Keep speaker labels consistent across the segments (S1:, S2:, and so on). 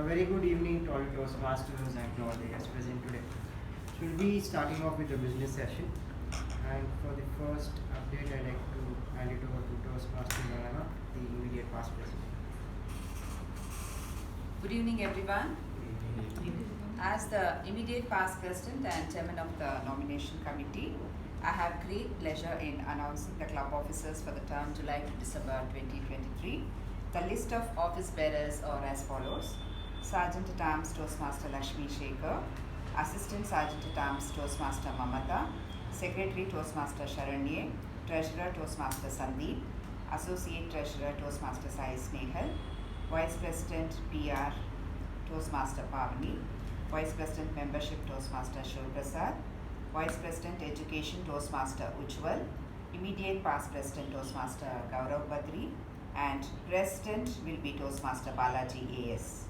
S1: A very good evening to all Toastmasters and to all the guests present today. So we'll be starting off with the business session. And for the first update, I'd like to hand it over to Toastmaster Lalana, the immediate past president.
S2: Good evening, everyone. As the immediate past president and chairman of the nomination committee, I have great pleasure in announcing the club officers for the term July to December 2023. The list of office bearers are as follows: Sergeant at Arms Toastmaster Lakshmi, Assistant Sergeant at Arms Toastmaster Mamata, Secretary Toastmaster Sharanye, Treasurer Toastmaster Sandeep, Associate Treasurer Toastmaster Snehal, Vice President PR Toastmaster Pavani, Vice President Membership Toastmaster Shivaprasad, Vice President Education Toastmaster Ujwal, Immediate Past President Toastmaster Gaurav, and President will be Toastmaster Balaji AS.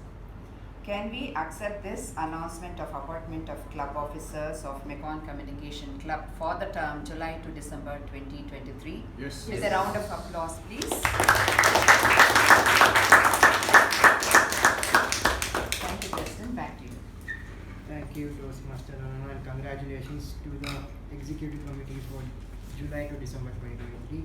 S2: Can we accept this announcement of appointment of club officers of Mekong Communication Club for the term July to December 2023?
S3: Yes.
S2: With a round of applause, please. Thank you, President. Back to you.
S1: Thank you, Toastmaster Lalana, and congratulations to the Executive Committee for July to December 2023.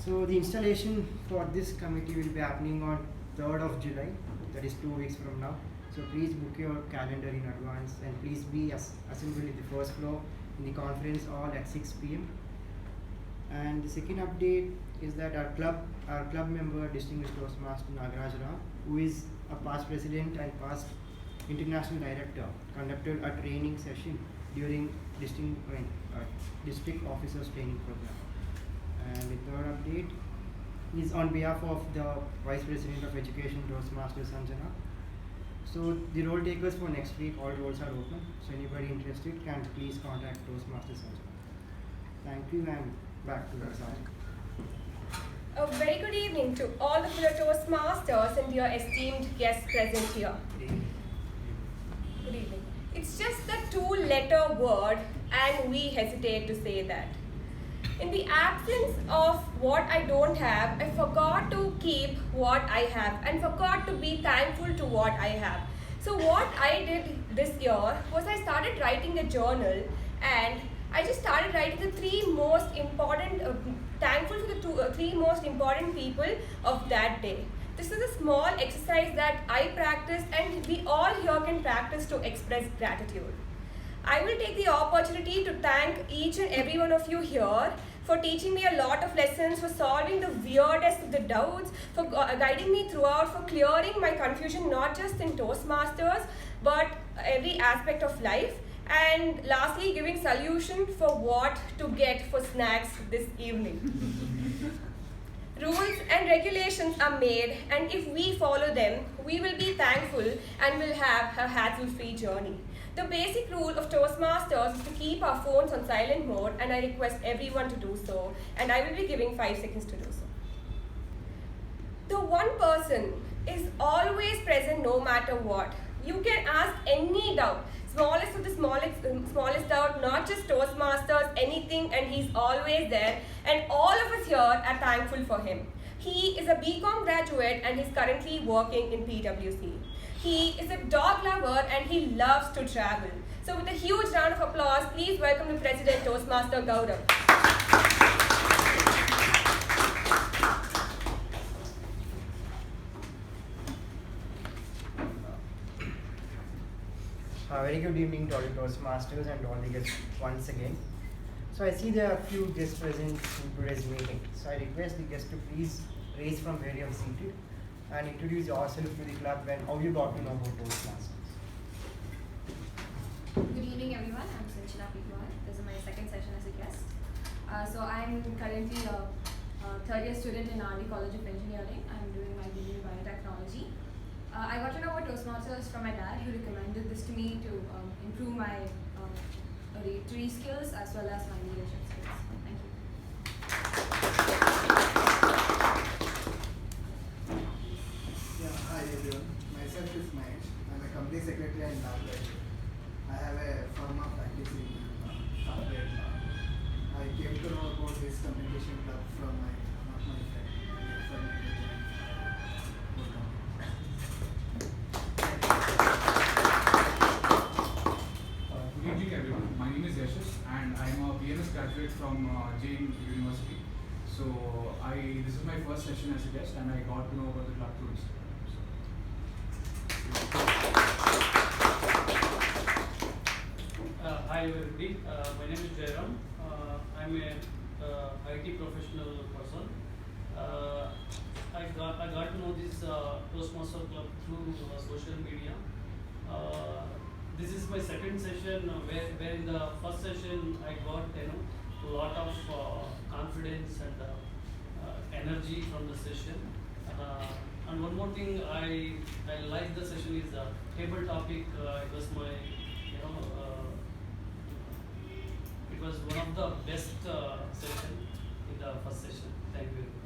S1: So the installation for this committee will be happening on 3rd of July, that is 2 weeks from now. So please book your calendar in advance and please be assembled at the first floor in the conference hall at 6 p.m. And the second update is that our club member, Distinguished Toastmaster Nagaraj Rao, who is a past president and past international director, conducted a training session during district officers training program. And the third update is on behalf of the Vice President of Education, Toastmaster Sanjana. So the roll takers for next week, all roles are open. So anybody interested can please contact Toastmaster Sanjana. Thank you, and back to the Sergeant.
S4: A very good evening to all the fellow Toastmasters and your esteemed guests present here. Good evening. It's just a 2-letter word and we hesitate to say that. In the absence of what I don't have, I forgot to keep what I have and forgot to be thankful to what I have. So what I did this year was I started writing a journal, and I just started writing the 3 most important, thankful for the 3 most important people of that day. This is a small exercise that I practice and we all here can practice to express gratitude. I will take the opportunity to thank each and every one of you here for teaching me a lot of lessons, for solving the weirdest of the doubts, for guiding me throughout, for clearing my confusion not just in Toastmasters but every aspect of life, and lastly giving solution for what to get for snacks this evening. Rules and regulations are made, and if we follow them, we will be thankful and will have a hassle-free journey. The basic rule of Toastmasters is to keep our phones on silent mode, and I request everyone to do so, and I will be giving 5 seconds to do so. The one person is always present no matter what. You can ask any doubt, smallest of the smallest doubt, not just Toastmasters, anything, and he's always there, and all of us here are thankful for him. He is a BCom graduate and he's currently working in PwC. He is a dog lover and he loves to travel. So with a huge round of applause, please welcome the President, Toastmaster Gaurav.
S1: Very good evening to all the Toastmasters and all the guests once again. So I see there are a few guests present in today's meeting. So I request the guests to please raise from where you are seated and introduce yourself to the club and how you got to know about Toastmasters.
S5: Good evening, everyone. I'm Pavani. This is my second session as a guest. So I'm currently a third-year student in RD College of Engineering. I'm doing my degree in biotechnology. I got to know about Toastmasters from my dad, who recommended this to me to improve my oratory skills as well as my leadership skills. Thank you.
S6: Yeah, hi everyone. Myself is Mahesh. I'm a company secretary in Latha. I have a firm of practice in corporate law. I came to know about this communication club from my friend.
S3: graduate from Jain University. So this is my first session as a guest, and I got to know about the club rules.
S7: Hi everybody, my name is Jairam. I'm a IT professional person. I got to know this Toastmaster Club through social media. This is my second session where in the first session I got a lot of confidence and energy from the session. And one more thing I like the session is the table topic. It was my it was one of the best session in the first session. Thank you very much.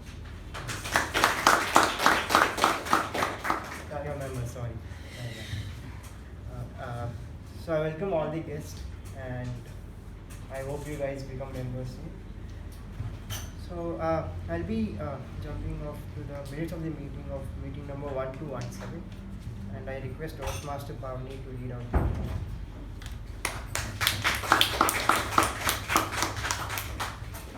S1: Your member, sorry. So I welcome all the guests, and I hope you guys become members soon. So I'll be jumping off to the minutes of the meeting number 1217, and I request Toastmaster Pavani to read out the meeting.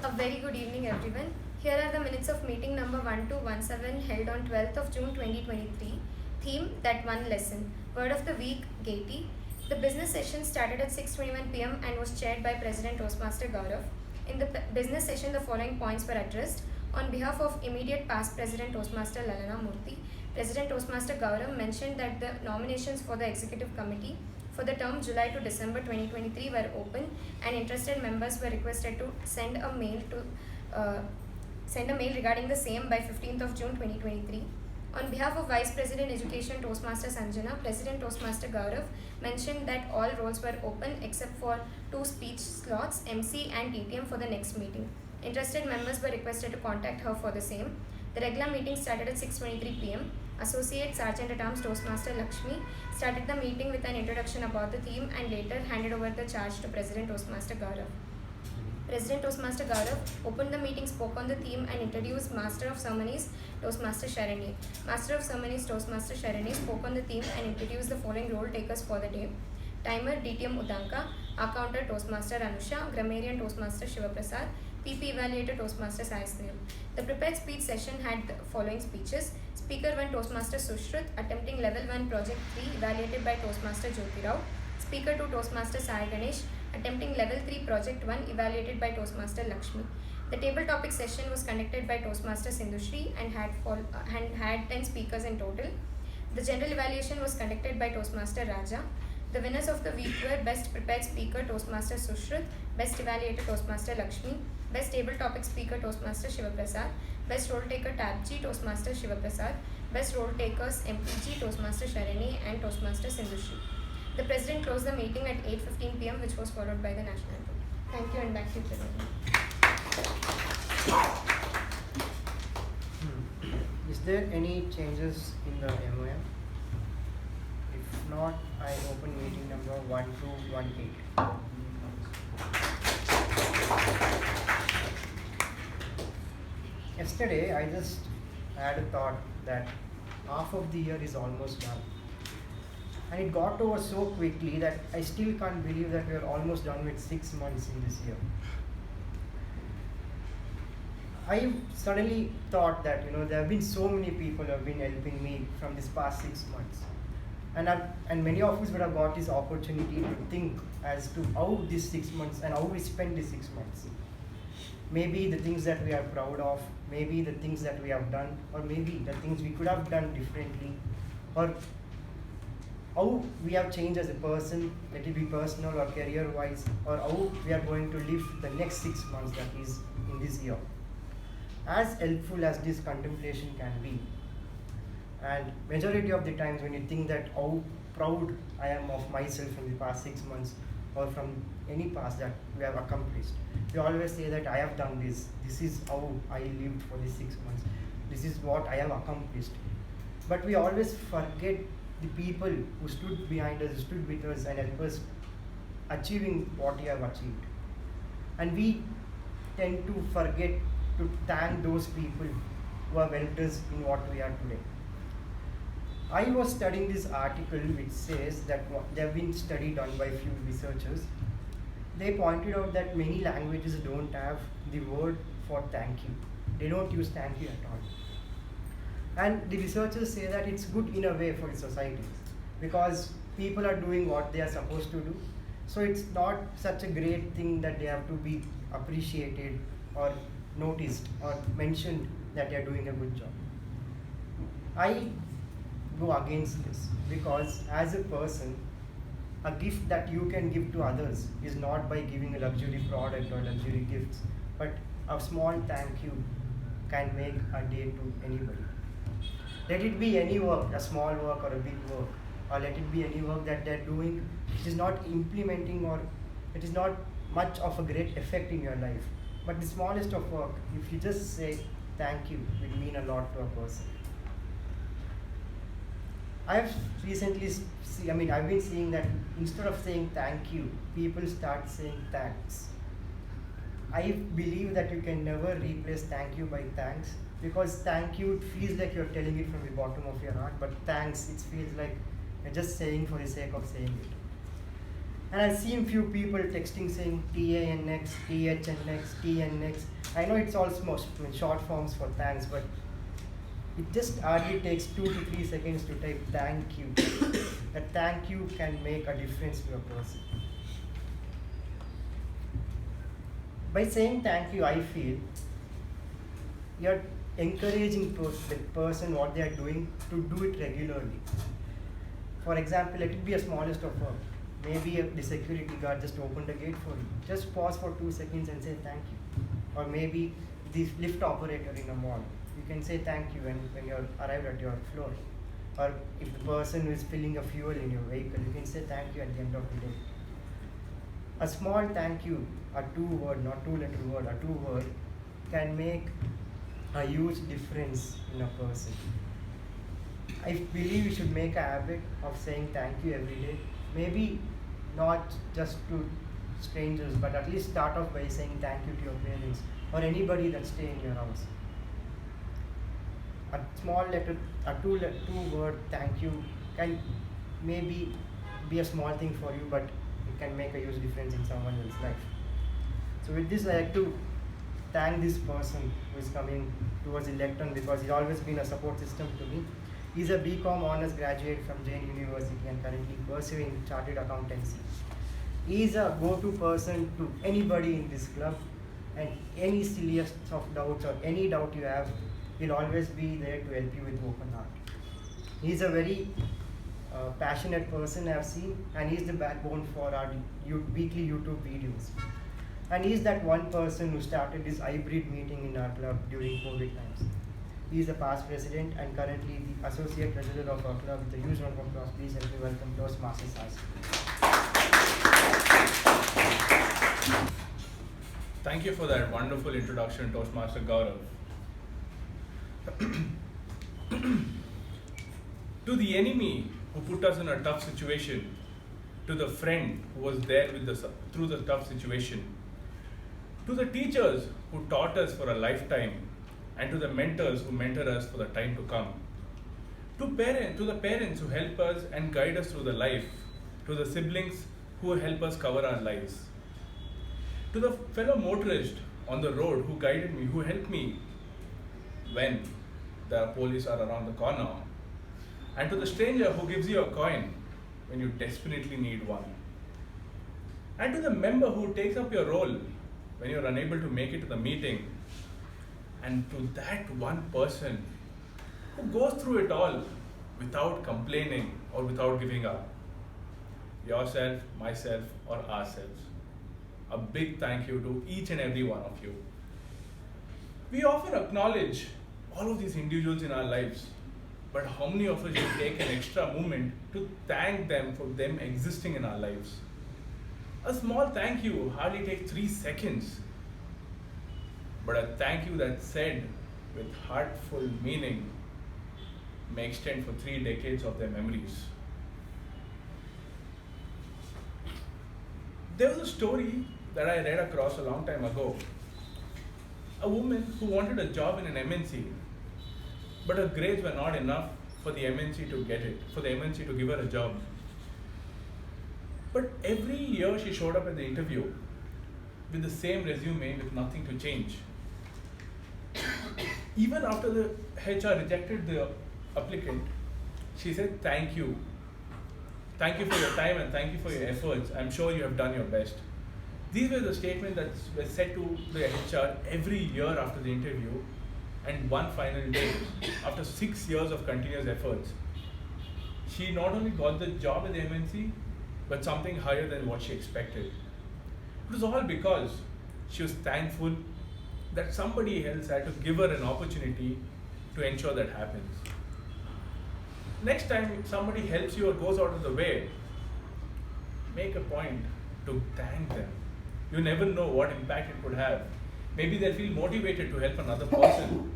S8: A very good evening, everyone. Here are the minutes of meeting number 1217 held on 12th of June 2023. Theme: that one lesson. Word of the week: gaiety. The business session started at 6:21 p.m. and was chaired by President Toastmaster Gaurav. In the business session, the following points were addressed. On behalf of immediate past President Toastmaster Lalana Murthy, President Toastmaster Gaurav mentioned that the nominations for the Executive Committee for the term July to December 2023 were open, and interested members were requested to send a mail regarding the same by 15th of June 2023. On behalf of Vice President Education Toastmaster Sanjana, President Toastmaster Gaurav mentioned that all roles were open except for 2 speech slots, MC and TTM, for the next meeting. Interested members were requested to contact her for the same. The regular meeting started at 6:23 p.m. Associate Sergeant at Arms Toastmaster Lakshmi started the meeting with an introduction about the theme and later handed over the charge to President Toastmaster Gaurav. President Toastmaster Gaurav opened the meeting, spoke on the theme and introduced Master of Ceremonies Toastmaster Sharanye. Master of Ceremonies Toastmaster Sharanye spoke on the theme and introduced the following role takers for the day: Timer DTM Udanka, Accounter Toastmaster Anusha, Grammarian Toastmaster Shivaprasad, PP Evaluator Toastmaster Snehal. The prepared speech session had the following speeches: Speaker 1 Toastmaster Sushruth, attempting Level 1 Project 3, evaluated by Toastmaster Jyothi. Speaker 2 Toastmaster Sai Ganesh, attempting Level 3 Project 1, evaluated by Toastmaster Lakshmi. The table topic session was conducted by Toastmaster SIndhushree and had 10 speakers in total. The general evaluation was conducted by Toastmaster Raja. The winners of the week were Best Prepared Speaker Toastmaster Sushruth, Best Evaluator Toastmaster Lakshmi, Best Table Topic Speaker Toastmaster Shivaprasad, Best Role Taker Tab G Toastmaster Shivaprasad, Best Role Takers MPG Toastmaster Sharanye and Toastmaster SIndhushree. The President closed the meeting at 8:15 p.m., which was followed by the national anthem. Thank you, and back to you, President.
S1: Is there any changes in the MOM? If not, I open meeting number 1218. Yesterday, I just had a thought that half of the year is almost done. And it got over so quickly that I still can't believe that we are almost done with 6 months in this year. I suddenly thought that there have been so many people who have been helping me from this past 6 months, and many of us would have got this opportunity to think as to how this 6 months and how we spent these 6 months. Maybe the things that we are proud of, maybe the things that we have done, or maybe the things we could have done differently, or how we have changed as a person, let it be personal or career-wise, or how we are going to live the next 6 months, that is in this year. As helpful as this contemplation can be, and majority of the times when you think that how proud I am of myself in the past 6 months or from any past that we have accomplished, we always say that I have done this is how I lived for these 6 months, this is what I have accomplished. But we always forget the people who stood behind us, who stood with us and helped us achieving what we have achieved. And we tend to forget to thank those people who have helped us in what we are today. I was studying this article which says that there have been study done by few researchers, they pointed out that many languages don't have the word for thank you. They don't use thank you at all. And the researchers say that it's good in a way for the societies because people are doing what they are supposed to do. So it's not such a great thing that they have to be appreciated or noticed or mentioned that they are doing a good job. I go against this because as a person, a gift that you can give to others is not by giving a luxury product or luxury gifts, but a small thank you can make a day to anybody. Let it be any work, a small work or a big work, or let it be any work that they're doing which is not implementing or it is not much of a great effect in your life. But the smallest of work, if you just say thank you, will mean a lot to a person. I've recently I've been seeing that instead of saying thank you, people start saying thanks. I believe that you can never replace thank you by thanks, because thank you, it feels like you're telling it from the bottom of your heart, but thanks, it feels like you're just saying for the sake of saying it. And I've seen few people texting saying TANX, THNX, TNX. I know it's all short forms for thanks, but it just hardly takes 2 to 3 seconds to type thank you. That thank you can make a difference to a person. By saying thank you, I feel you're encouraging the person what they are doing to do it regularly. For example, let it be a smallest of work. Maybe the security guard just opened the gate for you. Just pause for 2 seconds and say thank you. Or maybe the lift operator in a mall. You can say thank you when you're arrived at your floor. Or if the person is filling a fuel in your vehicle, you can say thank you at the end of the day. A small thank you, a 2-word, not 2-letter word, a 2-word, can make a huge difference in a person. I believe we should make a habit of saying thank you every day. Maybe not just to strangers, but at least start off by saying thank you to your parents or anybody that stay in your house. A small letter, a 2-word thank you can maybe be a small thing for you, but it can make a huge difference in someone else's life. So with this, I like to thank this person who is coming towards the lectern, because he's always been a support system to me. He's a BCom honors graduate from Jain University and currently pursuing chartered accountancy. He's a go-to person to anybody in this club, and any silliest of doubts or any doubt you have, he'll always be there to help you with open heart. He's a very passionate person I've seen, and he's the backbone for our weekly YouTube videos. And he's that one person who started this hybrid meeting in our club during COVID times. He's the past president and currently the associate treasurer of our club. With a huge round of applause, please help me welcome Toastmasters.
S9: Thank you for that wonderful introduction, Toastmaster Gaurav. To the enemy who put us in a tough situation, to the friend who was there with us through the tough situation, to the teachers who taught us for a lifetime, and to the mentors who mentor us for the time to come, to the parents who help us and guide us through the life, to the siblings who help us cover our lives, to the fellow motorist on the road who guided me, who helped me when the police are around the corner, and to the stranger who gives you a coin when you desperately need one, and to the member who takes up your role when you're unable to make it to the meeting, and to that one person who goes through it all without complaining or without giving up. Yourself, myself, or ourselves. A big thank you to each and every one of you. We often acknowledge all of these individuals in our lives, but how many of us should take an extra moment to thank them for them existing in our lives? A small thank you hardly takes 3 seconds, but a thank you that's said with heartful meaning may extend for 3 decades of their memories. There was a story that I read across a long time ago. A woman who wanted a job in an MNC, but her grades were not enough for the MNC to get it, for the MNC to give her a job. But every year she showed up at the interview with the same resume with nothing to change. Even after the HR rejected the applicant, she said, thank you. Thank you for your time and thank you for your efforts. I'm sure you have done your best. These were the statements that were said to the HR every year after the interview, and one final day, after 6 years of continuous efforts, she not only got the job at the MNC, but something higher than what she expected. It was all because she was thankful that somebody else had to give her an opportunity to ensure that happens. Next time somebody helps you or goes out of the way, make a point to thank them. You never know what impact it could have. Maybe they'll feel motivated to help another person.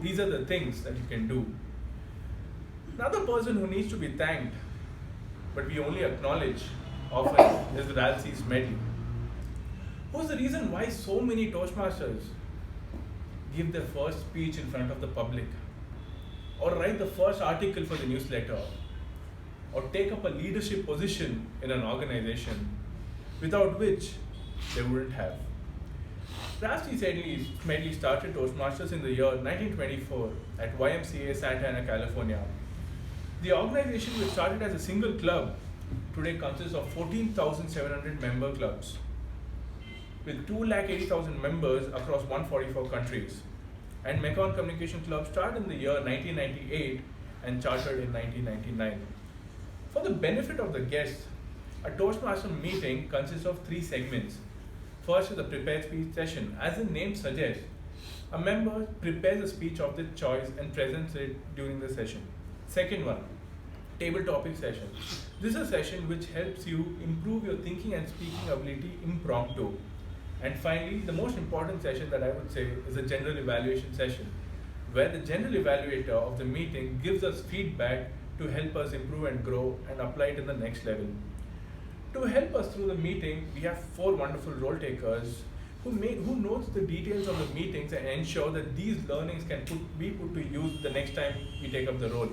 S9: These are the things that you can do. Another person who needs to be thanked, but we only acknowledge often, is Ralsei Smedley. Who's the reason why so many Toastmasters give their first speech in front of the public, or write the first article for the newsletter, or take up a leadership position in an organization, without which they wouldn't have. Ralsei Smedley started Toastmasters in the year 1924 at YMCA Santa Ana, California. The organization, which started as a single club, today consists of 14,700 member clubs, with 280,000 members across 144 countries. And Mekong Communication Club started in the year 1998 and chartered in 1999. For the benefit of the guests, a Toastmaster meeting consists of 3 segments. First is the prepared speech session. As the name suggests, a member prepares a speech of their choice and presents it during the session. Second one, table topic session. This is a session which helps you improve your thinking and speaking ability impromptu. And finally, the most important session that I would say is the general evaluation session, where the general evaluator of the meeting gives us feedback to help us improve and grow and apply it in the next level. To help us through the meeting, we have 4 wonderful role takers who notes the details of the meetings and ensure that these learnings can be put to use the next time we take up the role.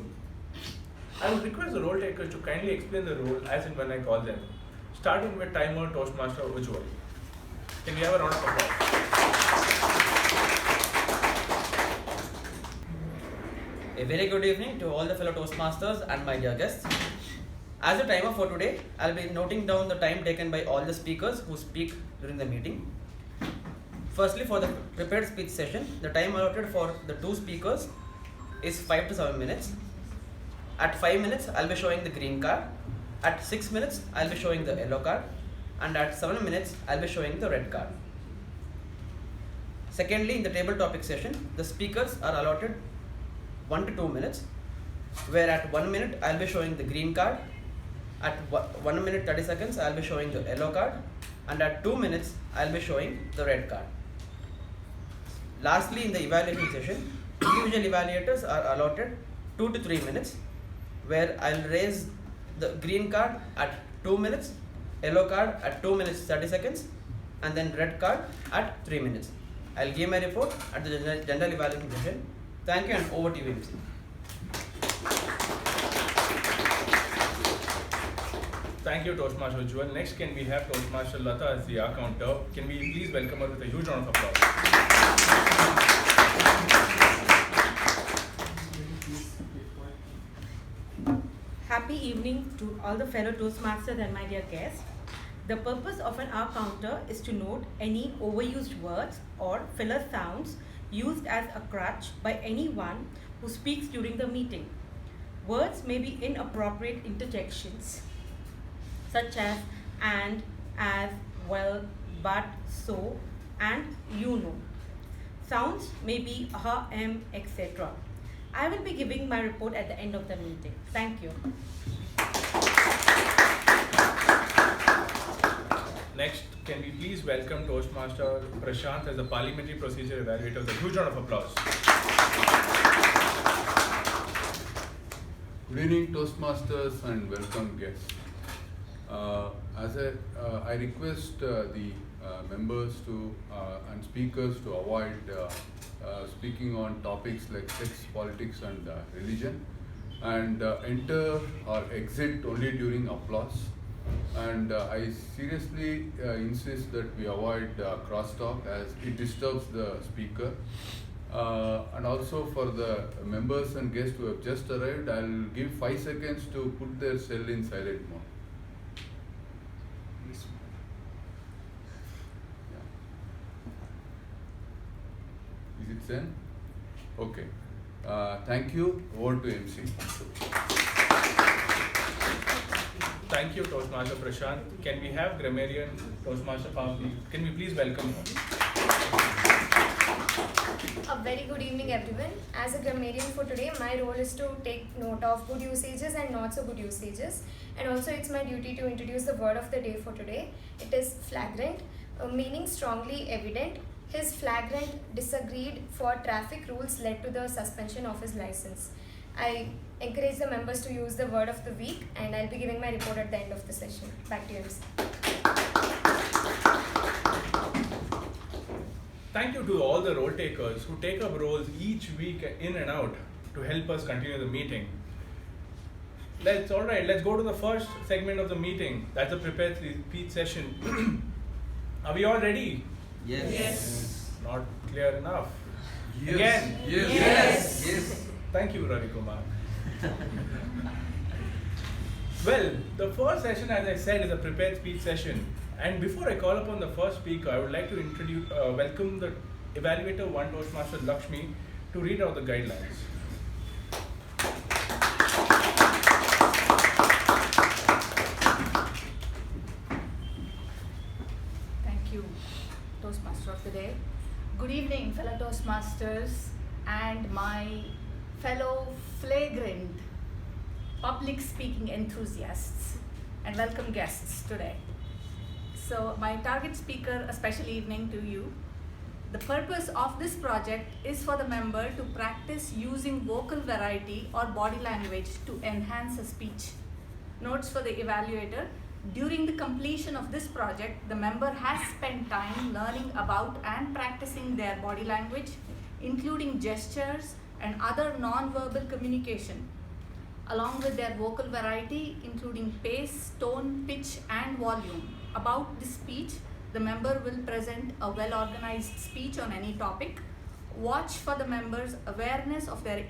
S9: I would request the role takers to kindly explain the role as and when I call them, starting with timer Toastmaster Ujwal. Can we have a round of applause?
S10: A very good evening to all the fellow Toastmasters and my dear guests. As a timer for today, I'll be noting down the time taken by all the speakers who speak during the meeting. Firstly, for the prepared speech session, the time allotted for the 2 speakers is 5 to 7 minutes. At 5 minutes, I'll be showing the green card. At 6 minutes, I'll be showing the yellow card. And at 7 minutes, I'll be showing the red card. Secondly, in the table topic session, the speakers are allotted 1 to 2 minutes, where at 1 minute, I'll be showing the green card. At 1 minute 30 seconds, I'll be showing the yellow card. And at 2 minutes, I'll be showing the red card. Lastly, in the evaluation session, individual evaluators are allotted 2 to 3 minutes, where I'll raise the green card at 2 minutes, yellow card at 2 minutes 30 seconds, and then red card at 3 minutes. I'll give my report at the general evaluation session. Thank you, and over to you, MC.
S9: Thank you, Toastmaster Ujwal. Next, can we have Toastmaster Latha as the accounter? Can we please welcome her with a huge round of applause?
S11: Happy evening to all the fellow Toastmasters and my dear guests. The purpose of an R counter is to note any overused words or filler sounds used as a crutch by anyone who speaks during the meeting. Words may be inappropriate interjections, such as and, as, well, but, so, and you know. Sounds may be etc. I will be giving my report at the end of the meeting. Thank you.
S9: Next, can we please welcome Toastmaster Prashant as the Parliamentary Procedure Evaluator with a huge round of applause.
S12: Good evening, Toastmasters, and welcome guests. I request the members and speakers to avoid speaking on topics like sex, politics, and religion, and enter or exit only during applause. And I seriously insist that we avoid crosstalk as it disturbs the speaker. And also for the members and guests who have just arrived, I'll give 5 seconds to put their cell in silent mode. Yeah. Is it sent? Okay. Thank you. Over to MC.
S9: Thank you, Toastmaster Prashant. Can we have Grammarian, Toastmaster Pavani? Can we please welcome him?
S8: A very good evening, everyone. As a grammarian for today, my role is to take note of good usages and not so good usages. And also it's my duty to introduce the word of the day for today. It is flagrant, meaning strongly evident. His flagrant disagreed for traffic rules led to the suspension of his license. I encourage the members to use the word of the week, and I'll be giving my report at the end of the session. Back to you, MC.
S9: Thank you to all the role takers who take up roles each week in and out to help us continue the meeting. Let's go to the first segment of the meeting. That's the prepared speech session. Are we all ready?
S10: Yes.
S9: Not clear enough.
S12: Yes.
S9: Again?
S12: Yes.
S9: Thank you, Ravikumar. Well, the first session, as I said, is a prepared speech session. And before I call upon the first speaker, I would like to welcome the Evaluator 1 Toastmaster Lakshmi to read out the guidelines.
S13: Thank you, Toastmaster of the Day. Good evening, fellow Toastmasters and my fellow flagrant public speaking enthusiasts, and welcome guests today. So my target speaker, a special evening to you. The purpose of this project is for the member to practice using vocal variety or body language to enhance a speech. Notes for the evaluator. During the completion of this project, the member has spent time learning about and practicing their body language, including gestures and other non-verbal communication, along with their vocal variety, including pace, tone, pitch, and volume. About this speech, the member will present a well-organized speech on any topic. Watch for the member's awareness of their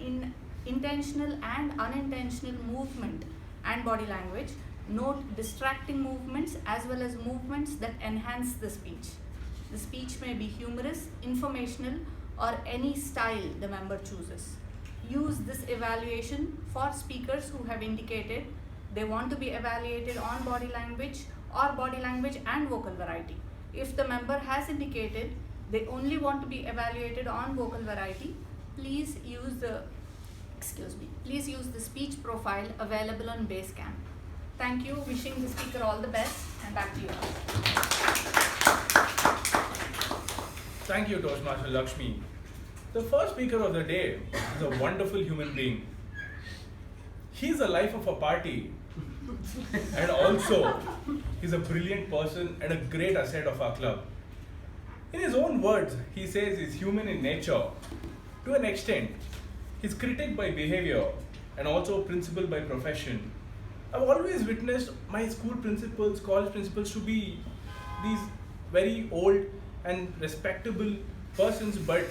S13: intentional and unintentional movement and body language. Note distracting movements as well as movements that enhance the speech. The speech may be humorous, informational, or any style the member chooses. Use this evaluation for speakers who have indicated they want to be evaluated on body language or body language and vocal variety. If the member has indicated they only want to be evaluated on vocal variety, please use the speech profile available on Basecamp. Thank you. Wishing the speaker all the best, and back to you.
S9: Thank you, Toastmaster Lakshmi. The first speaker of the day is a wonderful human being. He's the life of a party, and also he's a brilliant person and a great asset of our club. In his own words, he says he's human in nature. To an extent, he's critic by behavior and also principal by profession. I've always witnessed my school principals, college principals to be these very old and respectable persons, but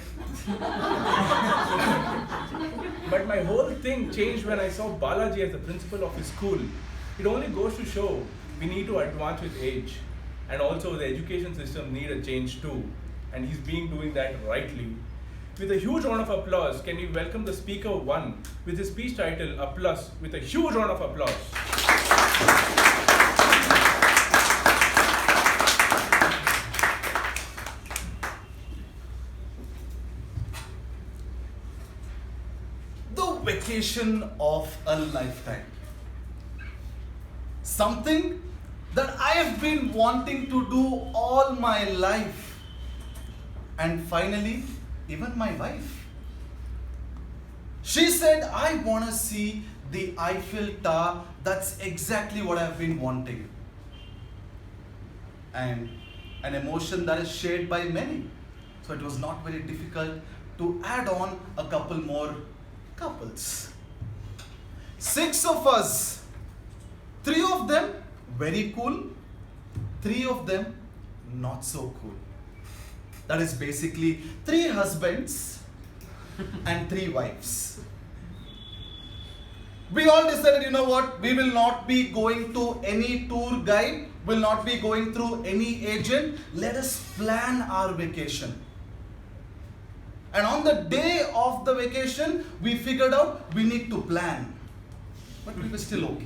S9: my whole thing changed when I saw Balaji as the principal of his school. It only goes to show we need to advance with age, and also the education system need a change too, and he's doing that rightly. With a huge round of applause, can we welcome the speaker 1 with his speech title, A Plus, with a huge round of applause.
S14: The vacation of a lifetime. Something that I have been wanting to do all my life. And finally, even my wife. She said, I want to see the Eiffel Tower. That's exactly what I've been wanting. And an emotion that is shared by many. So it was not very difficult to add on a couple more couples. 6 of us, 3 of them very cool, 3 of them not so cool. That is basically 3 husbands and 3 wives. We all decided, you know what, we will not be going to any tour guide, will not be going through any agent. Let us plan our vacation. And on the day of the vacation, we figured out we need to plan. But we were still okay.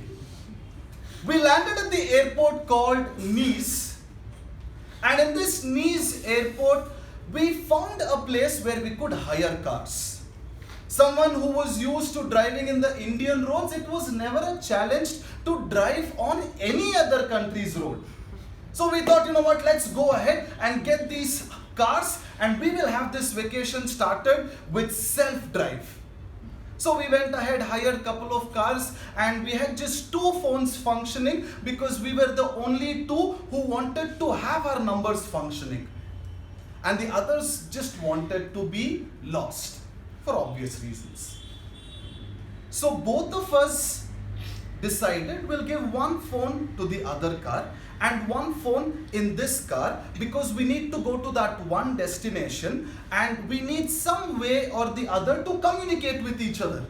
S14: We landed at the airport called Nice. And in this Nice airport, we found a place where we could hire cars. Someone who was used to driving in the Indian roads, it was never a challenge to drive on any other country's road. So we thought, you know what, let's go ahead and get these cars and we will have this vacation started with self-drive. So we went ahead, hired a couple of cars, and we had just 2 phones functioning because we were the only 2 who wanted to have our numbers functioning. And the others just wanted to be lost for obvious reasons. So both of us decided we'll give 1 phone to the other car and 1 phone in this car because we need to go to that one destination and we need some way or the other to communicate with each other.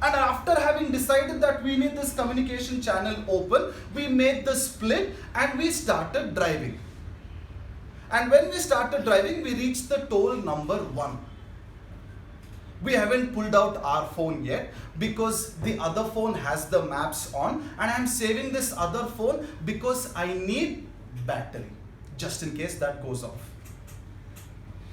S14: And after having decided that we need this communication channel open, we made the split and we started driving. And when we started driving, we reached the toll number 1. We haven't pulled out our phone yet because the other phone has the maps on, and I'm saving this other phone because I need battery just in case that goes off.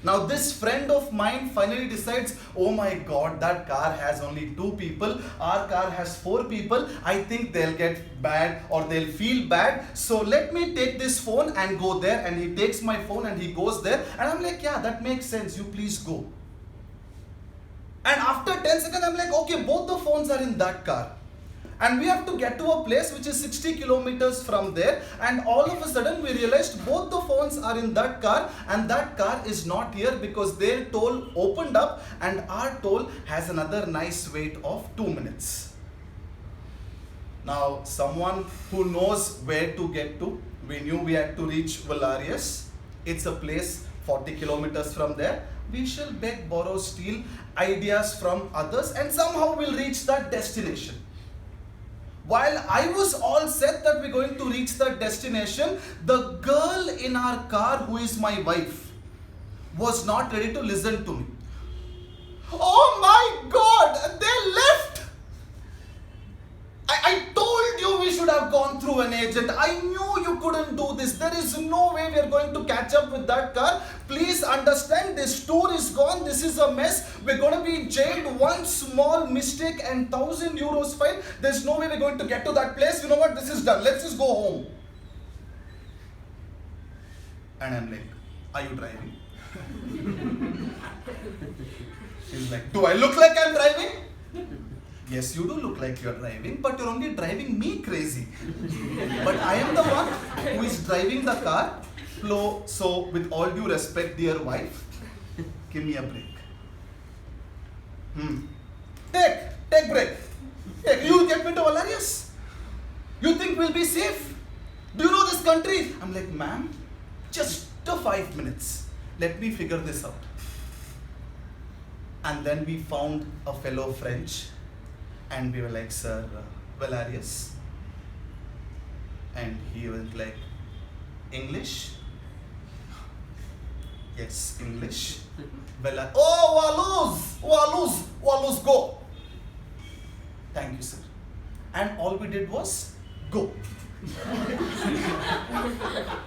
S14: Now this friend of mine finally decides, oh my god, that car has only 2 people, our car has 4 people, I think they'll get bad or they'll feel bad, so let me take this phone and go there. And he takes my phone and he goes there, and I'm like, yeah, that makes sense, you please go. And after 10 seconds, I'm like, okay, both the phones are in that car. And we have to get to a place which is 60 kilometers from there. And all of a sudden, we realized both the phones are in that car. And that car is not here because their toll opened up. And our toll has another nice wait of 2 minutes. Now, someone who knows where to get to, we knew we had to reach Valarius. It's a place 40 kilometers from there. We shall beg, borrow, steal ideas from others and somehow we'll reach that destination. While I was all set that we're going to reach that destination, the girl in our car, who is my wife, was not ready to listen to me. Oh my God, they left! I told you we should have gone through an agent. I knew you couldn't do this. There is no way we are going to catch up with that car. Please understand, this tour is gone. This is a mess. We're going to be jailed. One small mistake and 1,000 euros fine. There's no way we're going to get to that place. You know what? This is done. Let's just go home. And I'm like, are you driving? She's like, do I look like I'm driving? Yes, you do look like you're driving, but you're only driving me crazy. But I am the one who is driving the car. So, with all due respect, dear wife, give me a break. Take break. You'll get me to Valarius. You think we'll be safe? Do you know this country? I'm like, ma'am, just 5 minutes. Let me figure this out. And then we found a fellow French. And we were like, sir, Valarius. And he was like, English? Yes, English. Wallouz, go. Thank you, sir. And all we did was go.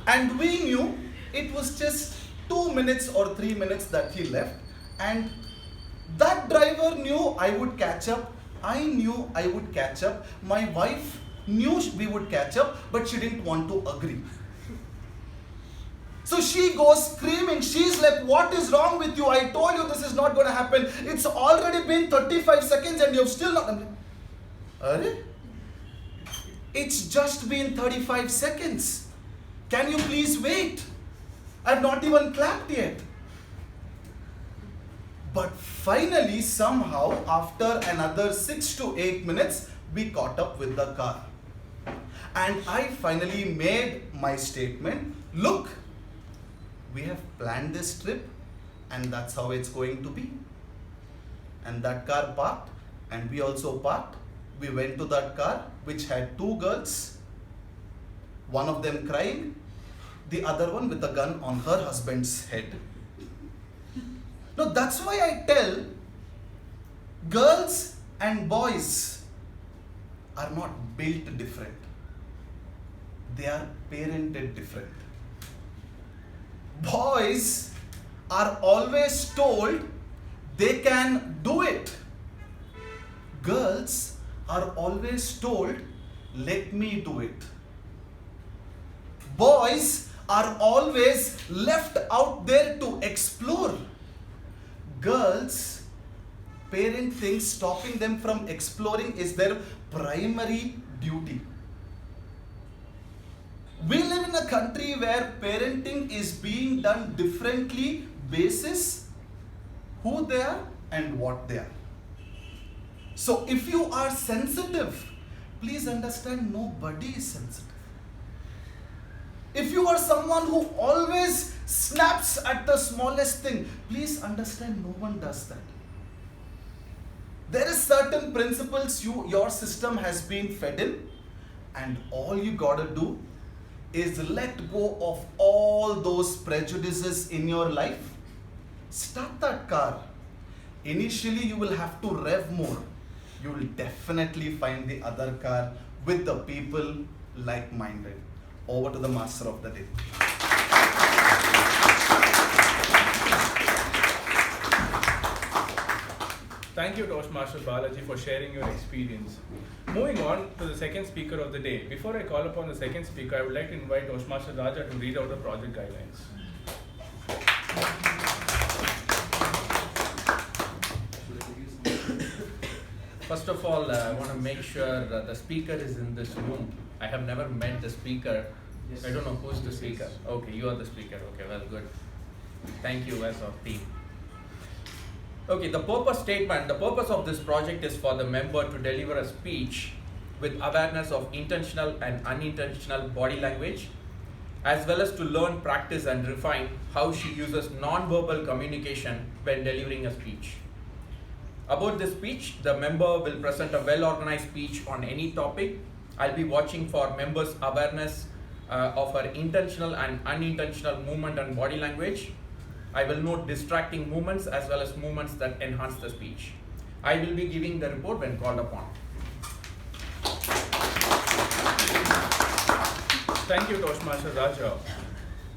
S14: And we knew it was just 2 minutes or 3 minutes that he left. And that driver knew I would catch up. I knew I would catch up. My wife knew we would catch up, but she didn't want to agree. So she goes screaming. She's like, what is wrong with you? I told you this is not going to happen. It's already been 35 seconds and you've still not... I'm like, Arre? It's just been 35 seconds. Can you please wait? I've not even clapped yet. But finally, somehow, after another 6 to 8 minutes, we caught up with the car. And I finally made my statement. Look, we have planned this trip and that's how it's going to be. And that car parked and we also parked. We went to that car which had two girls, one of them crying, the other one with a gun on her husband's head. Now that's why I tell girls and boys are not built different. They are parented different. Boys are always told they can do it. Girls are always told, let me do it. Boys are always left out there to explore. Girls, parent thinks stopping them from exploring is their primary duty. We live in a country where parenting is being done differently basis who they are and what they are. So if you are sensitive, please understand nobody is sensitive. If you are someone who always snaps at the smallest thing, please understand no one does that. There is certain principles your system has been fed in, and all you gotta do is let go of all those prejudices in your life. Start that car. Initially you will have to rev more. You will definitely find the other car with the people like-minded. Over to the master of the day.
S9: Thank you, Toastmaster Balaji, for sharing your experience. Moving on to the second speaker of the day. Before I call upon the second speaker, I would like to invite Toastmaster Raja to read out the project guidelines.
S15: First of all, I want to make sure that the speaker is in this room. I have never met the speaker. Yes. I don't know who's the speaker. Okay, you are the speaker. Okay, well, good. Thank you as a team. Okay, the purpose statement. The purpose of this project is for the member to deliver a speech with awareness of intentional and unintentional body language, as well as to learn, practice, and refine how she uses non-verbal communication when delivering a speech. About this speech, the member will present a well-organized speech on any topic. I'll be watching for members' awareness of her intentional and unintentional movement and body language. I will note distracting movements as well as movements that enhance the speech. I will be giving the report when called upon.
S9: Thank you, Toastmaster Raja.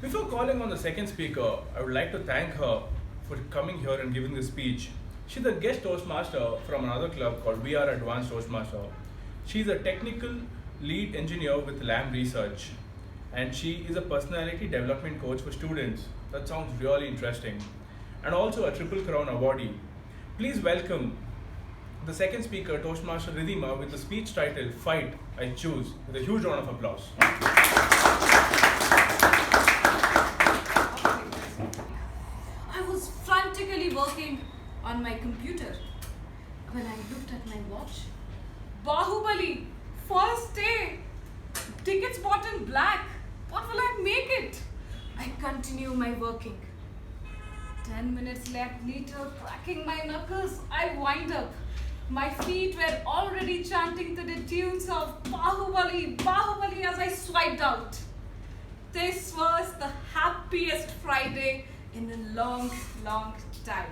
S9: Before calling on the second speaker, I would like to thank her for coming here and giving this speech. She's a guest Toastmaster from another club called We Are Advanced Toastmaster. She's a technical lead engineer with LAM Research, and she is a personality development coach for students. That sounds really interesting. And also a Triple Crown awardee. Please welcome the second speaker, Toastmaster Reedhima, with the speech title, Fight, I Choose, with a huge round of applause.
S16: I was frantically working on my computer when I looked at my watch. Bahubali, first day, tickets bought in black. What will I make it? I continue my working. 10 minutes left later, cracking my knuckles, I wind up. My feet were already chanting to the tunes of Bahubali, Bahubali as I swiped out. This was the happiest Friday in a long, long time.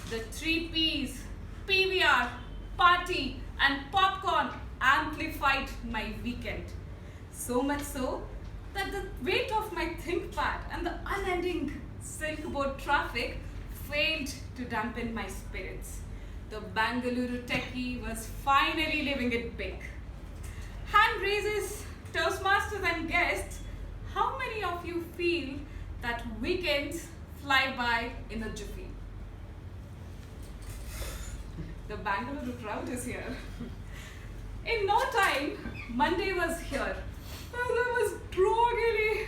S16: The 3 P's, PVR, party and popcorn amplified my weekend. So much so that the weight of my ThinkPad and the unending Silkboard traffic failed to dampen my spirits. The Bangalore techie was finally living it big. Hand raises, Toastmasters and guests, how many of you feel that weekends fly by in a jiffy? The Bangalore crowd is here. In no time, Monday was here. As I was groggily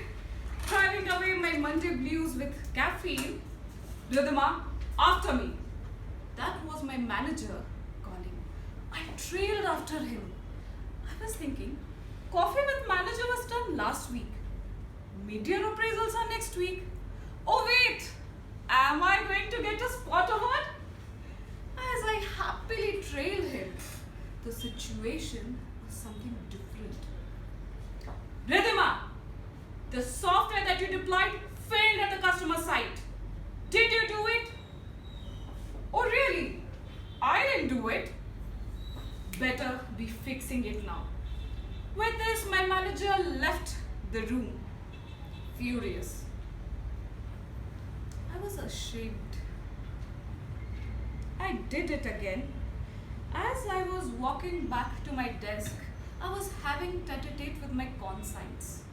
S16: driving away my Monday blues with caffeine, Reedhima, after me. That was my manager calling. I trailed after him. I was thinking, Coffee with manager was done last week. Mid-year appraisals are next week. Oh wait, am I going to get a spot award? As I happily trailed him, the situation was something different. Reedhima, the software that you deployed failed at the customer site. Did you do it? Oh really? I didn't do it. Better be fixing it now. With this, my manager left the room, furious. I was ashamed. I did it again. As I was walking back to my desk, I was having tete-a-tete with my conscience.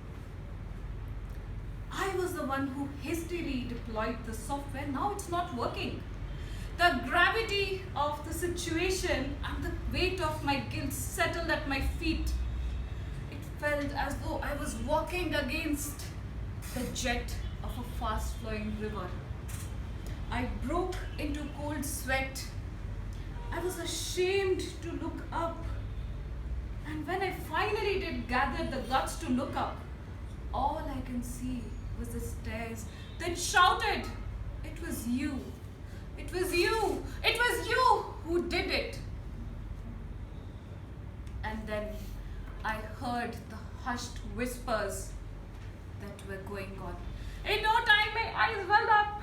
S16: I was the one who hastily deployed the software. Now it's not working. The gravity of the situation and the weight of my guilt settled at my feet. It felt as though I was walking against the jet of a fast-flowing river. I broke into cold sweat. I was ashamed to look up. And when I finally did gather the guts to look up, all I can see was the stairs that shouted, "It was you. It was you. It was you who did it." And then I heard the hushed whispers that were going on. In no time, my eyes welled up.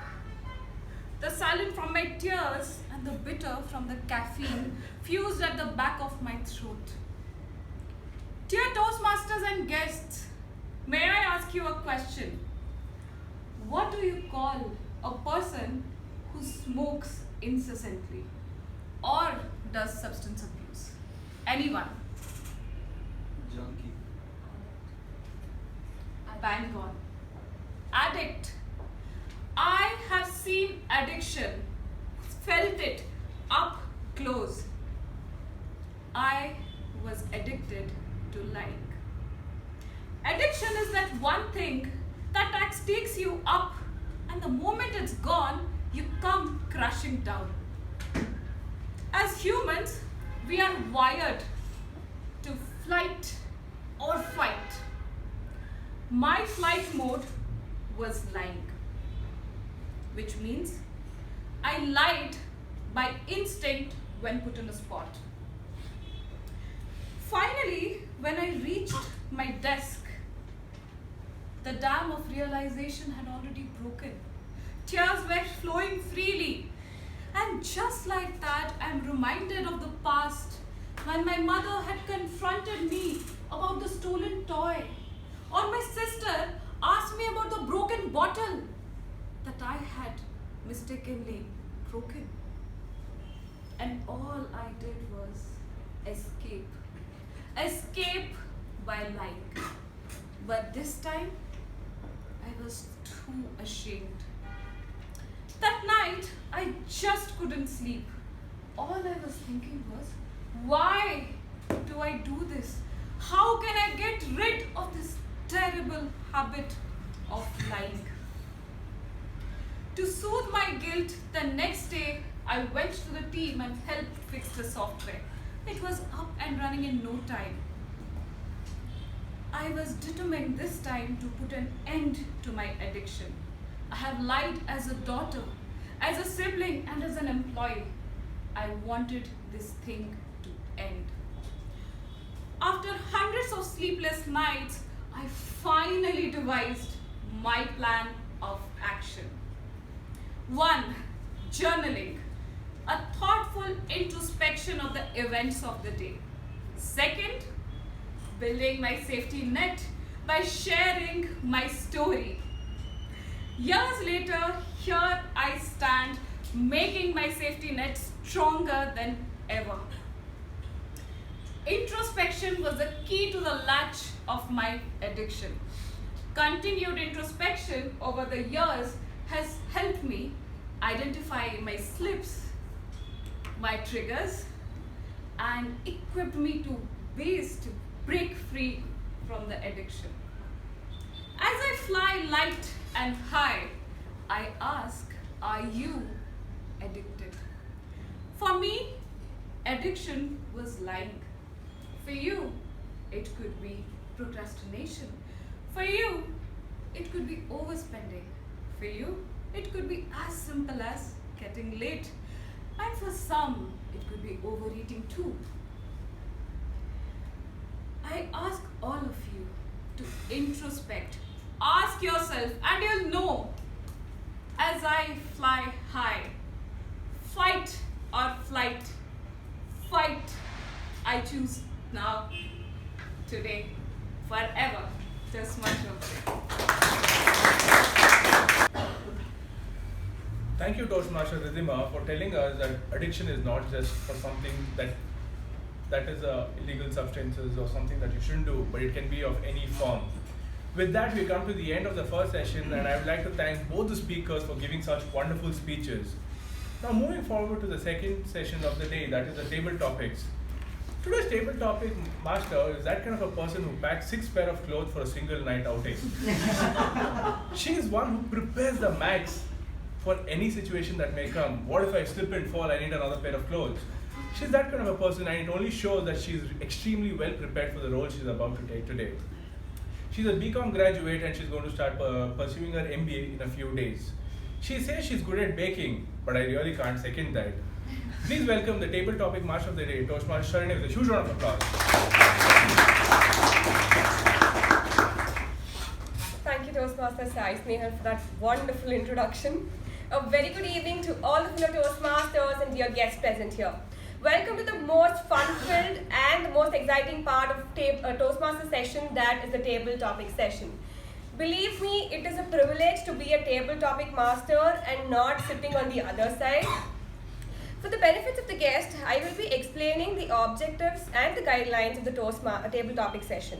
S16: The silence from my tears and the bitter from the caffeine fused at the back of my throat. Dear Toastmasters and guests, may I ask you a question? What do you call a person who smokes incessantly or does substance abuse? Anyone?
S14: Junkie.
S16: Bang on. Addict. I have seen addiction, felt it up close. I was addicted to lying. Addiction is that one thing that takes you up, and the moment it's gone, you come crashing down. As humans, we are wired to flight or fight. My flight mode was lying, which means I lied by instinct when put on the spot. Finally, when I reached my desk, the dam of realization had already broken. Tears were flowing freely. And just like that, I am reminded of the past when my mother had confronted me about the stolen toy, or my sister asked me about the broken bottle that I had mistakenly broken. And all I did was escape. Escape by lying. But this time, I was too ashamed. That night, I just couldn't sleep. All I was thinking was, why do I do this? How can I get rid of this terrible habit of lying? To soothe my guilt, the next day, I went to the team and helped fix the software. It was up and running in no time. I was determined this time to put an end to my addiction. I have lied as a daughter, as a sibling, and as an employee. I wanted this thing to end. After hundreds of sleepless nights, I finally devised my plan of action. 1. Journaling. A thoughtful introspection of the events of the day. 2nd, building my safety net by sharing my story. Years later, here I stand, making my safety net stronger than ever. Introspection was the key to the latch of my addiction. Continued introspection over the years has helped me identify my slips, my triggers, and equipped me to break free from the addiction. As I fly light and high, I ask, are you addicted? For me, addiction was lying. For you, it could be procrastination. For you, it could be overspending. For you, it could be as simple as getting late. And for some, it could be overeating too. I ask all of you to introspect. Ask yourself and you'll know. As I fly high, fight or flight, fight. I choose now, today, forever. Toastmasters.
S9: Thank you, Toastmaster Reedhima, for telling us that addiction is not just for something that is illegal substances or something that you shouldn't do, but it can be of any form. With that, we come to the end of the first session, and I would like to thank both the speakers for giving such wonderful speeches. Now, moving forward to the second session of the day, that is the table topics. Today's table topic master is that kind of a person who packs 6 pairs of clothes for a single night outing. She is one who prepares the max for any situation that may come. What if I slip and fall, I need another pair of clothes? She's that kind of a person, and it only shows that she's extremely well prepared for the role she's about to take today. She's a BCom graduate and she's going to start pursuing her MBA in a few days. She says she's good at baking, but I really can't second that. Please welcome the table topic master of the day, Toastmaster Sharanye, with a huge round of applause.
S4: Thank you, Toastmaster Snehal, for that wonderful introduction. A very good evening to all the fellow Toastmasters and dear guests present here. Welcome to the most fun-filled and the most exciting part of Toastmaster session, that is the table topic session. Believe me, it is a privilege to be a table topic master and not sitting on the other side. For the benefits of the guest, I will be explaining the objectives and the guidelines of the table topic session.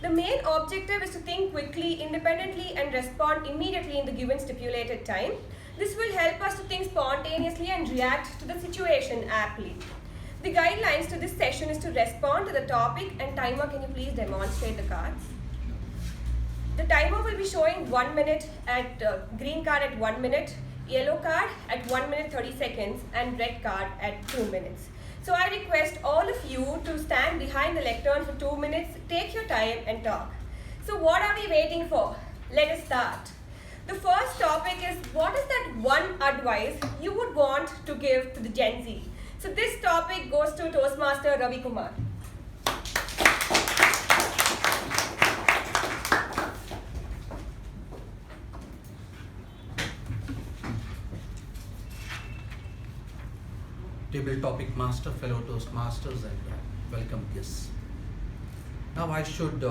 S4: The main objective is to think quickly, independently, and respond immediately in the given stipulated time. This will help us to think spontaneously and react to the situation aptly. The guidelines to this session is to respond to the topic, and timer, can you please demonstrate the cards? The timer will be showing 1 minute at green card at 1 minute, yellow card at 1 minute 30 seconds, and red card at 2 minutes. So I request all of you to stand behind the lectern for 2 minutes, take your time and talk. So what are we waiting for? Let us start. The first topic is, what is that one advice you would want to give to the Gen Z? So this topic goes to Toastmaster Ravikumar.
S17: Table topic master, fellow Toastmasters, and welcome guests. Now I should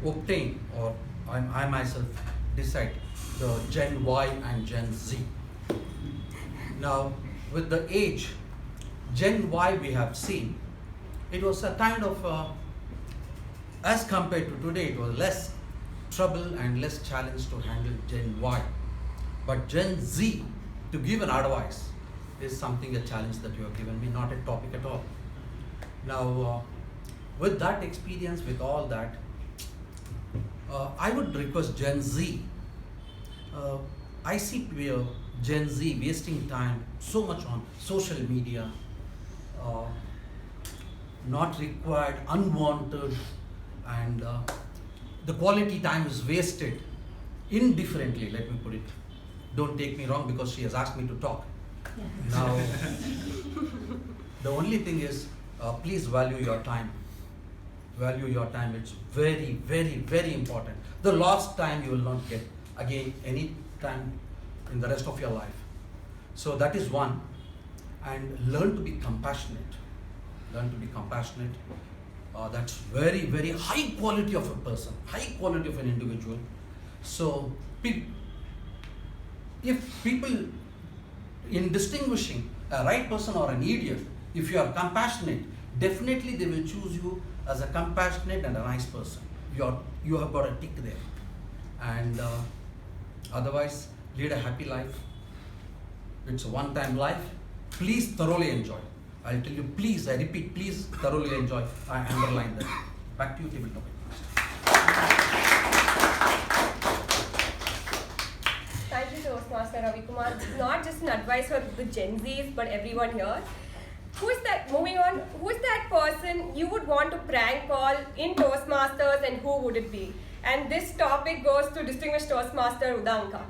S17: obtain, or I myself decide, the Gen Y and Gen Z. Now, with the age, Gen Y we have seen, it was a kind of, as compared to today, it was less trouble and less challenge to handle Gen Y. But Gen Z, to give an advice, is something, a challenge that you have given me, not a topic at all. Now, with that experience, with all that, I would request Gen Z. I see Gen Z wasting time so much on social media, not required, unwanted, and the quality time is wasted indifferently, let me put it. Don't take me wrong, because she has asked me to talk. Now, the only thing is, please value your time. Value your time. It's very, very, very important. The lost time you will not get again any time in the rest of your life. So that is one. And learn to be compassionate. Learn to be compassionate. That's very, very high quality of a person, high quality of an individual. So if people, in distinguishing a right person or an idiot, if you are compassionate, definitely they will choose you as a compassionate and a nice person. You have got a tick there. And otherwise, lead a happy life. It's a one-time life. Please thoroughly enjoy. I'll tell you, please, I repeat, please thoroughly enjoy. I underline that. Back to you, table topic.
S4: Thank you, Toastmaster Ravikumar. It's not just an advice for the Gen Zs, but everyone here. Moving on, who is that person you would want to prank call in Toastmasters and who would it be? And this topic goes to distinguished Toastmaster Udanka.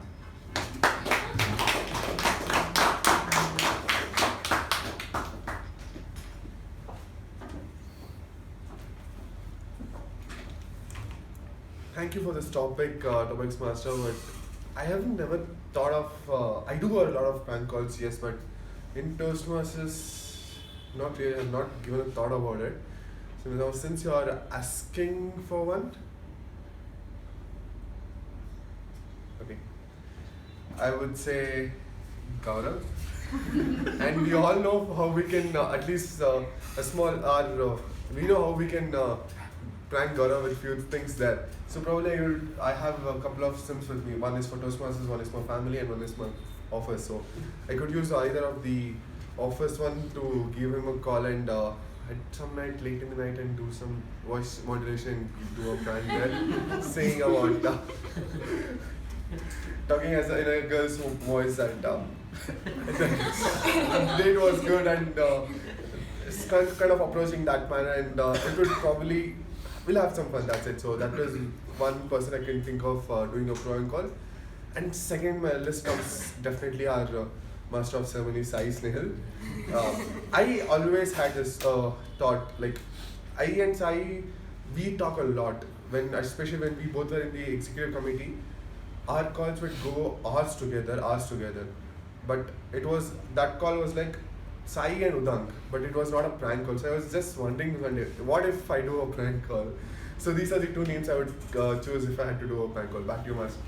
S18: Thank you for this topic, Toastmaster. But I have never thought of. I do a lot of prank calls, yes, but in Toastmasters, not really. I've not given a thought about it. So now, since you are asking for one, okay, I would say Gaurav. And we all know how we can at least a small. We know how we can. Prank Gaurav with few things there. So probably I have a couple of sims with me. One is for Toastmasters, one is for family, and one is my office. So I could use either of the office one to give him a call and at some night, late in the night, and do some voice modulation, do a prank there, saying about talking as in a girl's voice that date was good and it's kind of approaching that manner, and it would probably. We'll have some fun, that's it. So that was one person I can think of doing a prank call. And second, my list comes definitely our Master of Ceremonies, Snehal. I always had this thought, like, I and Sai, we talk a lot, especially when we both were in the executive committee. Our calls would go hours together. But that call was like Sai and Udanka, but it was not a prank call. So I was just wondering, what if I do a prank call? So these are the two names I would choose if I had to do a prank call. Back to you, Master.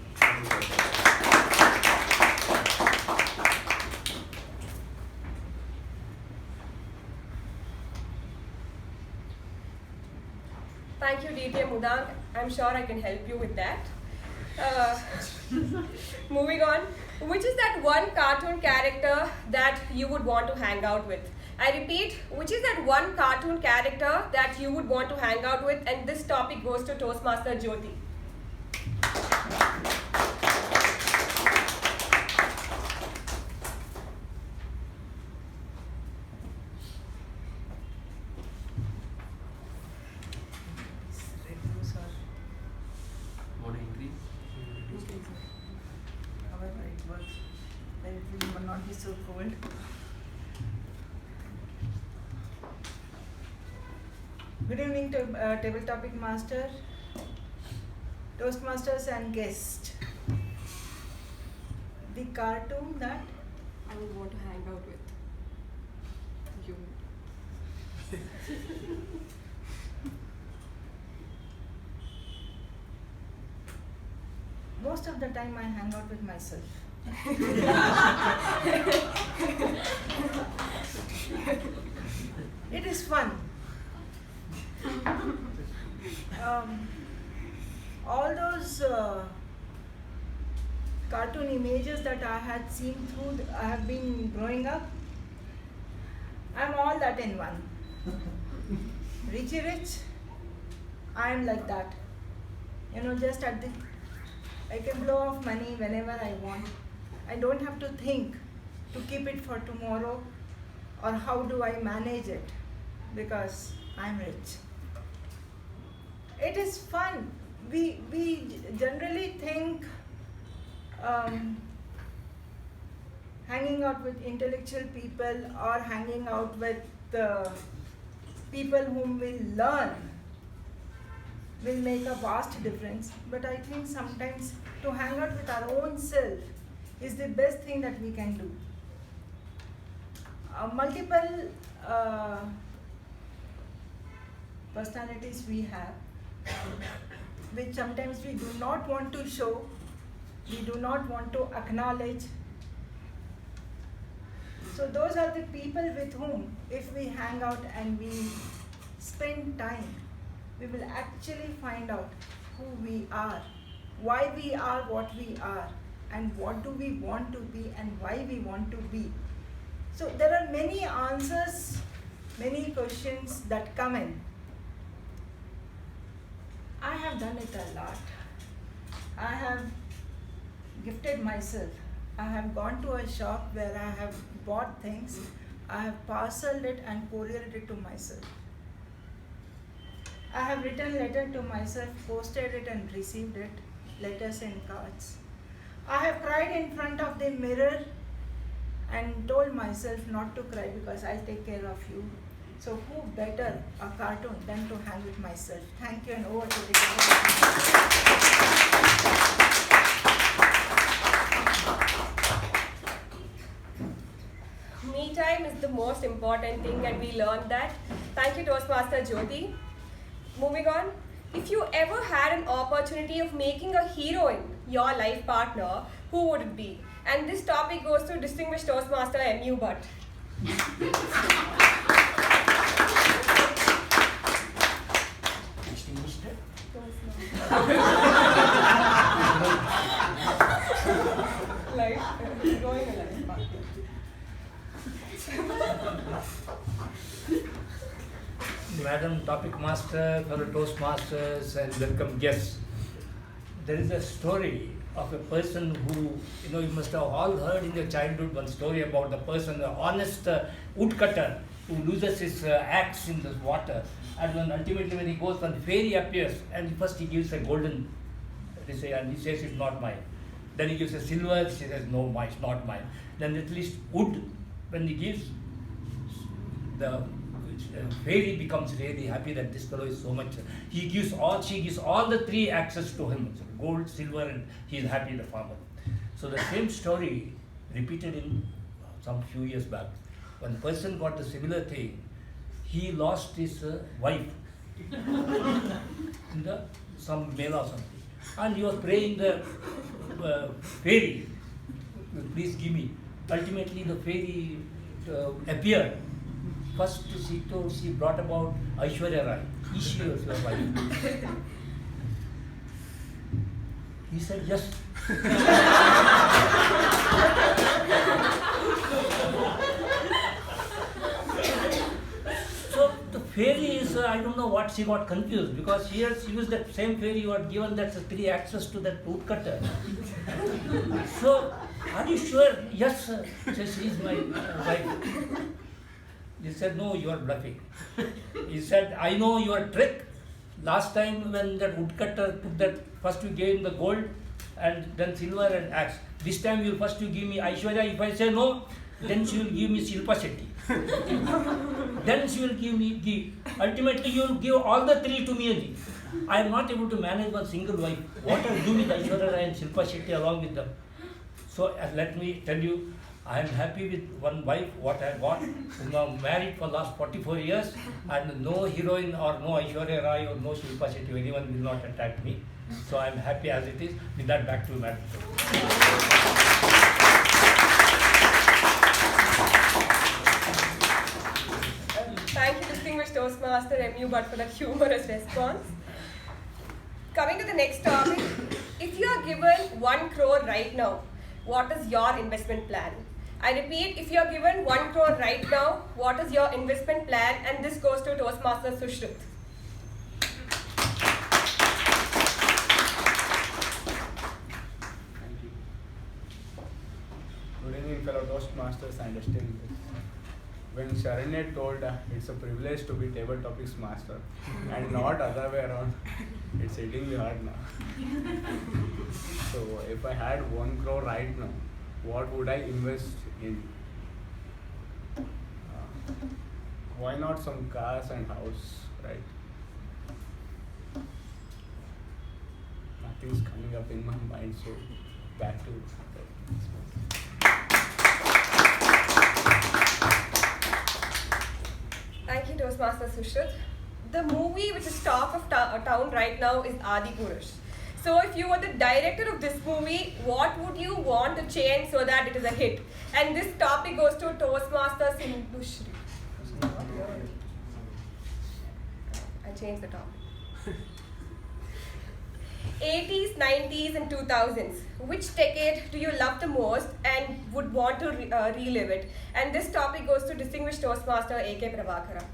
S4: Thank you, DTM Udanka. I'm sure I can help you with that. Moving on, which is that one cartoon character that you would want to hang out with? I repeat, which is that one cartoon character that you would want to hang out with? And this topic goes to Toastmaster Jyothi.
S19: Not be so cold. Good evening to Table Topic Master, Toastmasters and guests. The cartoon that
S4: I would want to hang out with you.
S19: Most of the time I hang out with myself. It is fun. All those cartoon images that I had seen I have been growing up, I'm all that in one. Richie Rich, I am like that. Just I can blow off money whenever I want. I don't have to think to keep it for tomorrow or how do I manage it because I'm rich. It is fun. We generally think hanging out with intellectual people or hanging out with people whom we learn will make a vast difference. But I think sometimes to hang out with our own self is the best thing that we can do. Multiple personalities we have, which sometimes we do not want to show, we do not want to acknowledge. So those are the people with whom, if we hang out and we spend time, we will actually find out who we are, why we are what we are, and what do we want to be and why we want to be. So there are many answers, many questions that come in. I have done it a lot. I have gifted myself. I have gone to a shop where I have bought things. I have parceled it and couriered it to myself. I have written letter to myself, posted it and received it, letters and cards. I have cried in front of the mirror and told myself not to cry because I'll take care of you. So who better a cartoon than to hang with myself? Thank you and over to the
S4: Me time is the most important thing and we learned that. Thank you Toastmaster Jyothi. Moving on, if you ever had an opportunity of making a heroine your life partner, who would it be? And this topic goes to distinguished Toastmaster U Bhat.
S20: Distinguished?
S4: Life, going a life partner.
S20: Madam Topic Master, fellow Toastmasters and welcome guests. There is a story of a person who, you must have all heard in your childhood one story about the person, the honest woodcutter who loses his axe in the water, and ultimately when he goes, one fairy appears and first he gives a golden, and he says it's not mine. Then he gives a silver, she says no, it's not mine. Then at least wood, when he gives, the fairy becomes really happy that this fellow is so much. She gives all the three axes to him, gold, silver, and he is happy, the farmer. So the same story repeated in some few years back. One person got the similar thing. He lost his wife in some mela or something, and he was praying the fairy, please give me. Ultimately, the fairy appeared. First, she brought about Aishwarya Rai. She was your wife. He said yes. So the fairy is, I don't know what she got confused, because here she used that same fairy who had given that three axes to that woodcutter. So, are you sure? Yes, sir. She is my wife. He said, no, you are bluffing. He said, I know your trick. Last time when that woodcutter took that, first you gave him the gold and then silver and axe. This time you first you give me Aishwarya. If I say no, then she will give me Shivaprasad. Then she will give me. Ultimately you will give all the three to me only. I am not able to manage one single wife. What I do with Aishwarya and Shivaprasad along with them. So let me tell you, I am happy with one wife, what I got. I'm married for last 44 years, and no heroine or no Aishwarya Rai or no Shilpa Shetty, anyone will not attack me. So I am happy as it is. With that, back to you, madam.
S4: Thank you, distinguished Toastmaster U Bhat, for the humorous response. Coming to the next topic, if you are given 1 crore right now, what is your investment plan? I repeat, if you are given 1 crore right now, what is your investment plan? And this goes to Toastmaster Sushruth.
S3: Good evening, fellow Toastmasters and esteemed guests. When Sharanye told it's a privilege to be table topics master and not other way around, it's hitting me hard now. So if I had 1 crore right now, what would I invest in? Why not some cars and house, right? Nothing's coming up in my mind, so back to
S4: Thank you, Toastmaster Sushruth. The movie which is talk of town right now is Adi Purush. So if you were the director of this movie, what would you want to change so that it is a hit? And this topic goes to Toastmasters SIndhushree. I changed the topic. 80s, 90s and 2000s. Which decade do you love the most and would want to relive it? And this topic goes to distinguished Toastmaster K Prabhakara.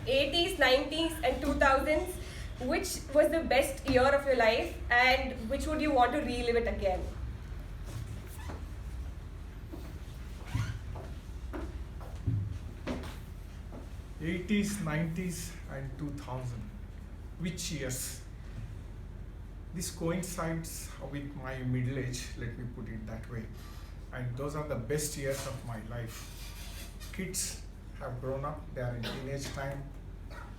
S4: 80s, 90s and 2000s. which was the best year of your life and which would you want to relive it again?
S21: '80s, '90s and 2000. Which years? This coincides with my middle age, let me put it that way. And those are the best years of my life. Kids have grown up, they are in teenage time,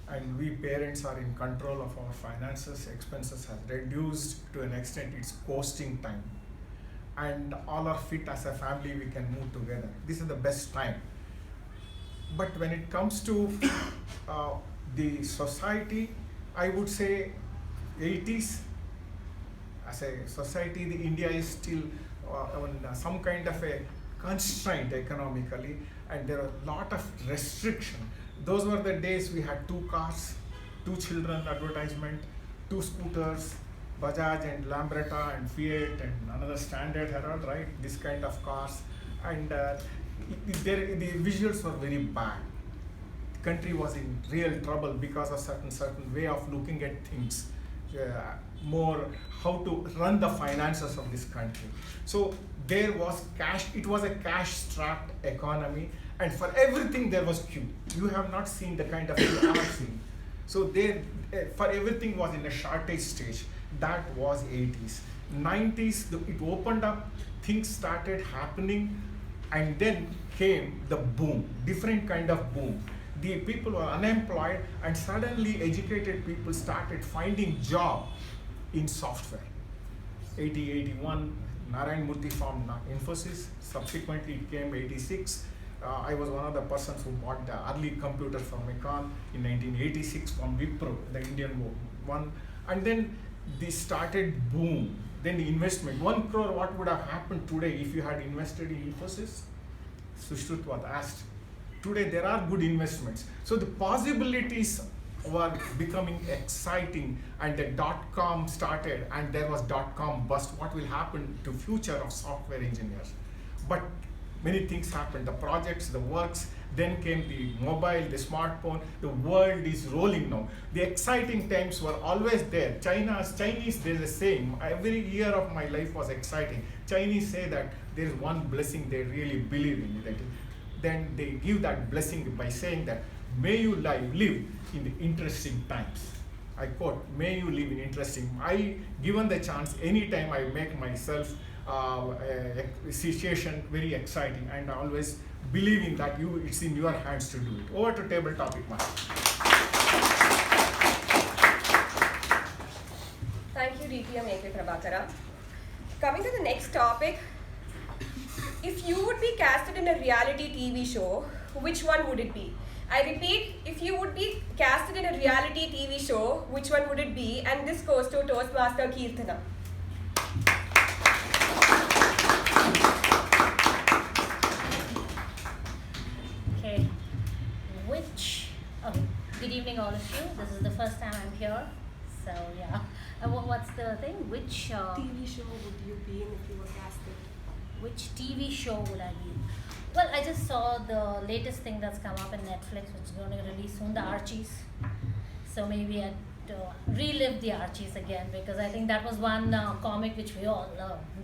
S21: and we parents are in control of our finances. Expenses have reduced to an extent, it's costing time. And all are fit as a family, we can move together. This is the best time. But when it comes to the society, I would say 80s. As a society, the India is still on some kind of a constraint economically, and there are a lot of restriction. Those were the days we had 2 cars, 2 children advertisement, 2 scooters, Bajaj and Lambretta and Fiat and another Standard Herald, right? This kind of cars. And the visuals were very bad. The country was in real trouble because of certain way of looking at things. More how to run the finances of this country. So there was cash, it was a cash-strapped economy, and for everything there was queue. You have not seen the kind of queue I have seen. So there, for everything was in a shortage stage. That was 80s. 90s, it opened up, things started happening, and then came the boom, different kind of boom. The people were unemployed, and suddenly educated people started finding job in software. 80, 81, Narayan Murthy formed Infosys. Subsequently, it came 86. I was one of the persons who bought the early computer from Econ in 1986 from Wipro, the Indian one. And then they started boom. Then the investment, 1 crore, what would have happened today if you had invested in Infosys? Sushruth was asked. Today there are good investments. So the possibilities were becoming exciting, and the .com started, and there was .com bust. What will happen to future of software engineers? But many things happened, the projects, the works, then came the mobile, the smartphone, the world is rolling now. The exciting times were always there. Chinese, there's a saying, every year of my life was exciting. Chinese say that there is one blessing they really believe in, that then they give that blessing by saying that, may you live in the interesting times. I quote, may you live in interesting. Given the chance, anytime I make myself a situation very exciting, and I always believe in that it's in your hands to do it. Over to table topic, Mark.
S4: Thank you, Reedhima and K Prabhakara. Coming to the next topic, if you would be casted in a reality TV show, which one would it be? I repeat, if you would be casted in a reality TV show, which one would it be? And this goes to Toastmaster Keerthana.
S22: Okay. Good evening, all of you. This is the first time I'm here. So, yeah. What's the thing? Which
S4: TV show would you be in if you were casted?
S22: Which TV show would I be in? Well, I just saw the latest thing that's come up in Netflix, which is going to release soon, the Archies. So maybe I'd relive the Archies again, because I think that was one comic which we all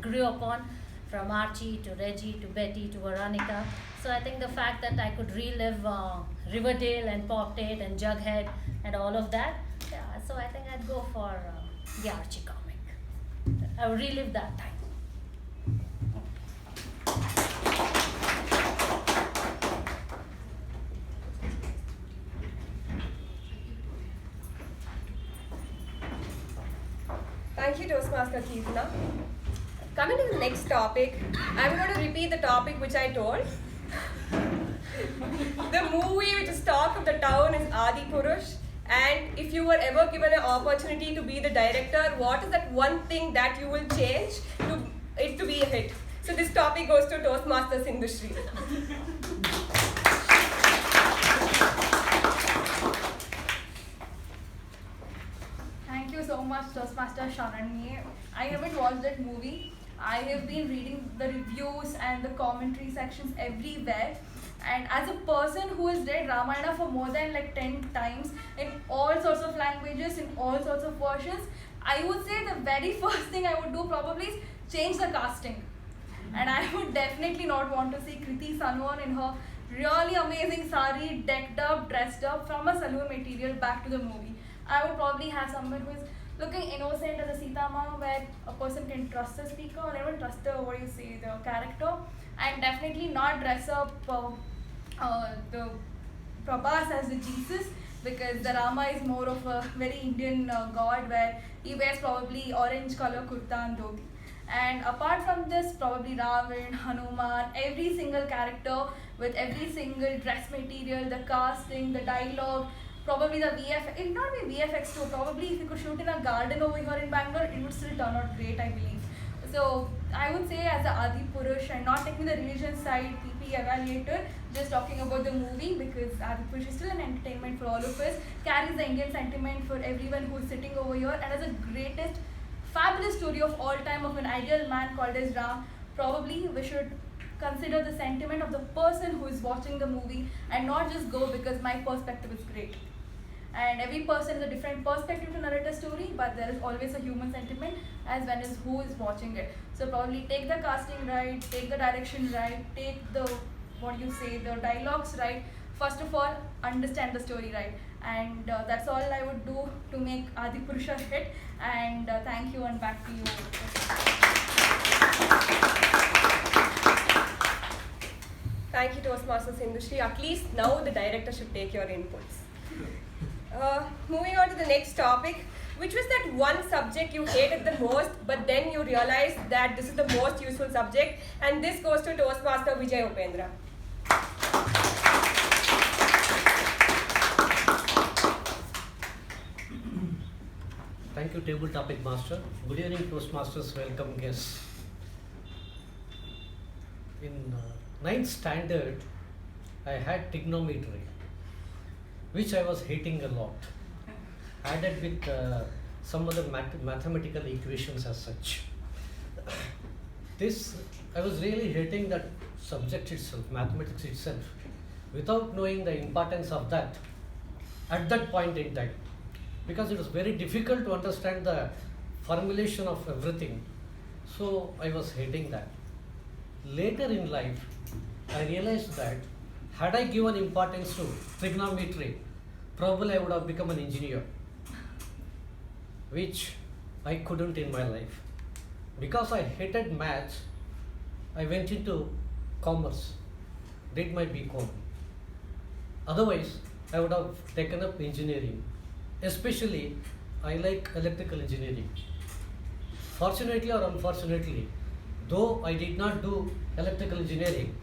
S22: grew up on, from Archie to Reggie to Betty to Veronica. So I think the fact that I could relive Riverdale and Pop-Tate and Jughead and all of that, yeah, so I think I'd go for the Archie comic. I would relive that time.
S4: Thank you, Toastmaster Keerthana. Coming to the next topic, I'm going to repeat the topic which I told. The movie which is talk of the town is Adi Purush. And if you were ever given an opportunity to be the director, what is that one thing that you will change to it to be a hit? So this topic goes to Toastmasters SIndhushree.
S13: Thank you so much, Toastmaster Sharanye. I haven't watched that movie. I have been reading the reviews and the commentary sections everywhere,
S2: And as a person who has read Ramayana for more than like 10 times in all sorts of languages, in all sorts of versions, I would say the very first thing I would do probably is change the casting. And I would definitely not want to see Kriti Sanon in her really amazing sari, decked up, dressed up from a saloon material back to the movie. I would probably have someone who is looking innocent as a Sita Ma, where a person can trust the speaker or even trust the, the character, and definitely not dress up the Prabhas as the Jesus, because the Rama is more of a very Indian god, where he wears probably orange color kurta and dhoti. And apart from this, probably Ravan, Hanuman, every single character with every single dress material, the casting, the dialogue, probably the VFX, it not be VFX too, probably if you could shoot in a garden over here in Bangalore, it would still turn out great, I believe. So I would say as a Adi Purush, and not taking the religion side, PP Evaluator, just talking about the movie, because Adi Purush is still an entertainment for all of us, carries the Indian sentiment for everyone who is sitting over here, and as a greatest, fabulous story of all time of an ideal man called as Ram, probably we should consider the sentiment of the person who is watching the movie and not just go because my perspective is great. And every person has a different perspective to narrate a story, but there is always a human sentiment as well as who is watching it. So probably take the casting right, take the direction right, take the, the dialogues right. First of all, understand the story right. And that's all I would do to make Adi Purusha a hit. And thank you, and back to you.
S4: Thank you, Toastmasters SIndhushree. At least now the director should take your inputs. Moving on to the next topic, which was that one subject you hated the most, but then you realized that this is the most useful subject, and this goes to Toastmaster Vijay Upendra.
S5: Thank you, Table Topic Master. Good evening, Toastmasters. Welcome, guests. In 9th standard, I had trigonometry, which I was hating a lot, added with some other mathematical equations as such. I was really hating that subject itself, mathematics itself, without knowing the importance of that at that point in time, because it was very difficult to understand the formulation of everything. So I was hating that. Later in life, I realized that had I given importance to trigonometry, probably I would have become an engineer, which I couldn't in my life. Because I hated maths, I went into commerce, did my BCom. Otherwise, I would have taken up engineering. Especially, I like electrical engineering. Fortunately or unfortunately, though I did not do electrical engineering,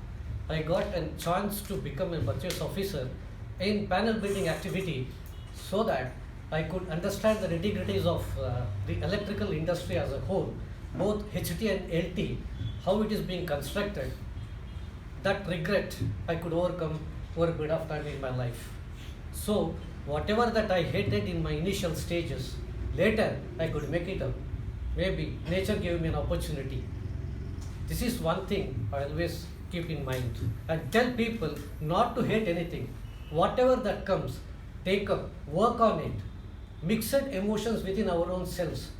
S5: I got a chance to become a purchase officer in panel building activity, so that I could understand the nitty-gritties of the electrical industry as a whole, both HT and LT, how it is being constructed. That regret I could overcome over a bit of time in my life. So whatever that I hated in my initial stages, later I could make it up. Maybe nature gave me an opportunity. This is one thing I always keep in mind, and tell people not to hate anything. Whatever that comes, take up, work on it. Mixed emotions within our own selves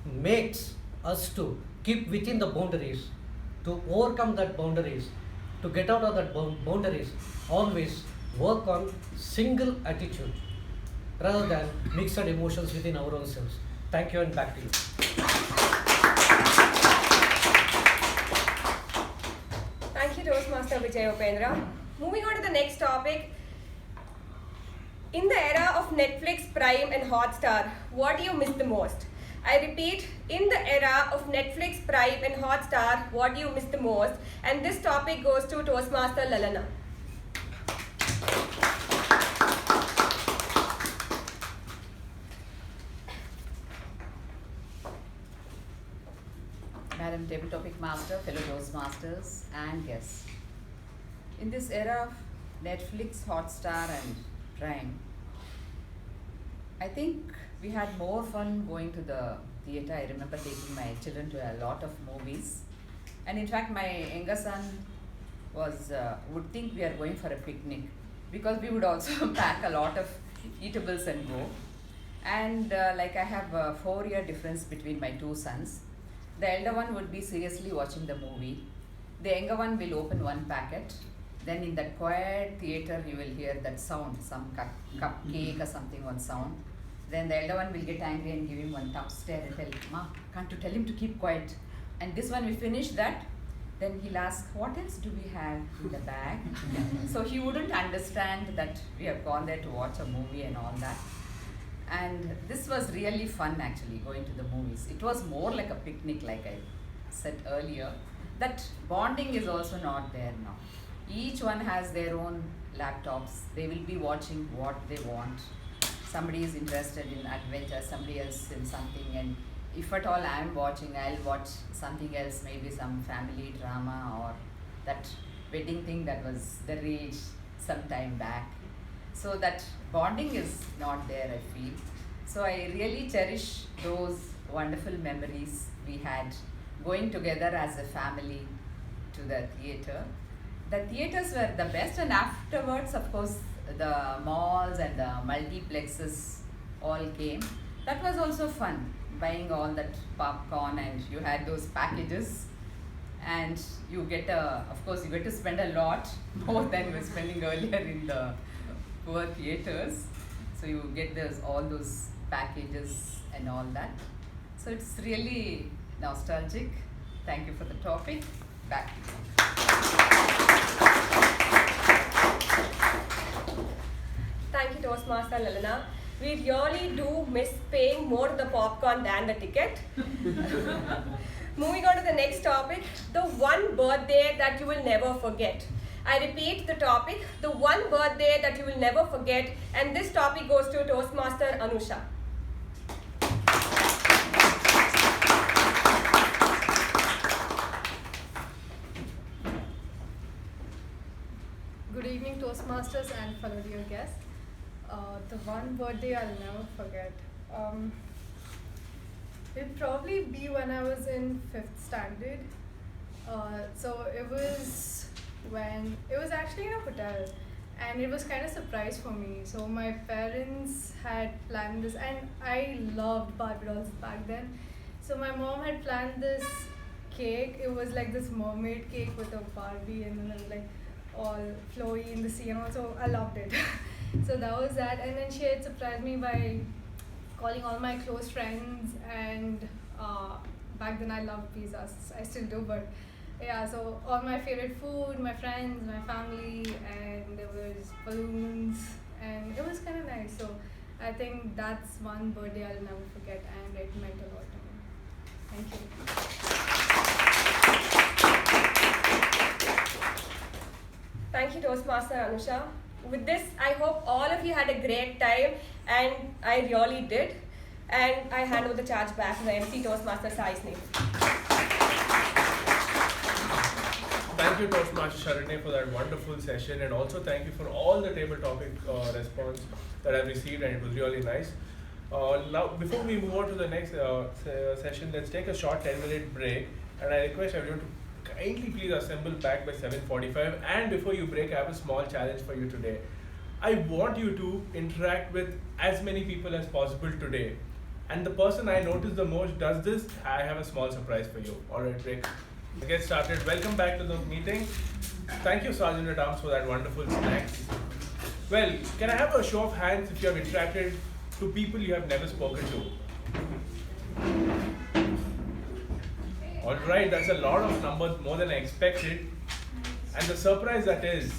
S5: makes us to keep within the boundaries, to overcome that boundaries, to get out of that boundaries. Always work on single attitude rather than mixed emotions within our own selves. Thank you, and back to you.
S4: Thank you, Toastmaster Vijay Upendra. Moving on to the next topic. In the era of Netflix, Prime and Hotstar, what do you miss the most? I repeat, in the era of Netflix, Prime and Hotstar, what do you miss the most? And this topic goes to Toastmaster Lalana.
S23: Madam Table Topic Master, fellow Toastmasters and guests. In this era of Netflix, Hotstar and Prime, I think we had more fun going to the theatre. I remember taking my children to a lot of movies. And in fact, my younger son would think we are going for a picnic, because we would also pack a lot of eatables and go. And like I have a 4-year difference between my 2 sons. The elder one would be seriously watching the movie. The younger one will open one packet. Then in that quiet theater, you will hear that sound, some cupcake or something, one sound. Then the elder one will get angry and give him one tough stare and tell, "Ma, can't you tell him to keep quiet?" And this one will finish that. Then he'll ask, "What else do we have in the bag?" So he wouldn't understand that we have gone there to watch a movie and all that. And this was really fun actually, going to the movies. It was more like a picnic, like I said earlier. That bonding is also not there now. Each one has their own laptops. They will be watching what they want. Somebody is interested in adventure, somebody else in something, and if at all I am watching, I'll watch something else, maybe some family drama or that wedding thing that was the rage some time back. So that bonding is not there, I feel. So I really cherish those wonderful memories we had going together as a family to the theatre. The theatres were the best, and afterwards, of course, the malls and the multiplexes all came. That was also fun, buying all that popcorn, and you had those packages, and you get of course you get to spend a lot more than you were spending earlier in the poor theatres. So you get all those packages and all that. So it's really nostalgic. Thank you for the topic. Back to you.
S4: Thank you, Toastmaster Lalana. We really do miss paying more the popcorn than the ticket. Moving on to the next topic, the one birthday that you will never forget. I repeat the topic, the one birthday that you will never forget, and this topic goes to Toastmaster Anusha.
S2: Good evening, Toastmasters and fellow dear guests. The one birthday I'll never forget. It'd probably be when I was in 5th standard. So it was actually in a hotel, and it was kind of a surprise for me. So my parents had planned this, and I loved Barbie dolls back then. So my mom had planned this cake. It was like this mermaid cake with a Barbie, and then it was like all flowy in the sea, and also I loved it. So that was that, and then she had surprised me by calling all my close friends, and back then I loved pizzas. I still do, but yeah, so all my favorite food, my friends, my family, and there was balloons, and it was kind of nice. So I think that's one birthday I'll never forget, and it meant a lot to me. Thank you.
S4: Thank you, Toastmaster Anusha. With this, I hope all of you had a great time, and I really did. And I hand over the charge back to the MC Toastmaster Snehal.
S9: Thank you, Toastmaster Sharanye, for that wonderful session, and also thank you for all the table topic response that I've received, and it was really nice. Now, before we move on to the next session, let's take a short 10-minute break, and I request everyone to kindly please assemble back by 7:45. And before you break, I have a small challenge for you today. I want you to interact with as many people as possible today. And the person I notice the most does this, I have a small surprise for you. Alright, break. Let's get started. Welcome back to the meeting. Thank you, Sergeant at Arms, for that wonderful snacks. Well, can I have a show of hands if you have interacted to people you have never spoken to? Alright, that's a lot of numbers, more than I expected. And the surprise that is,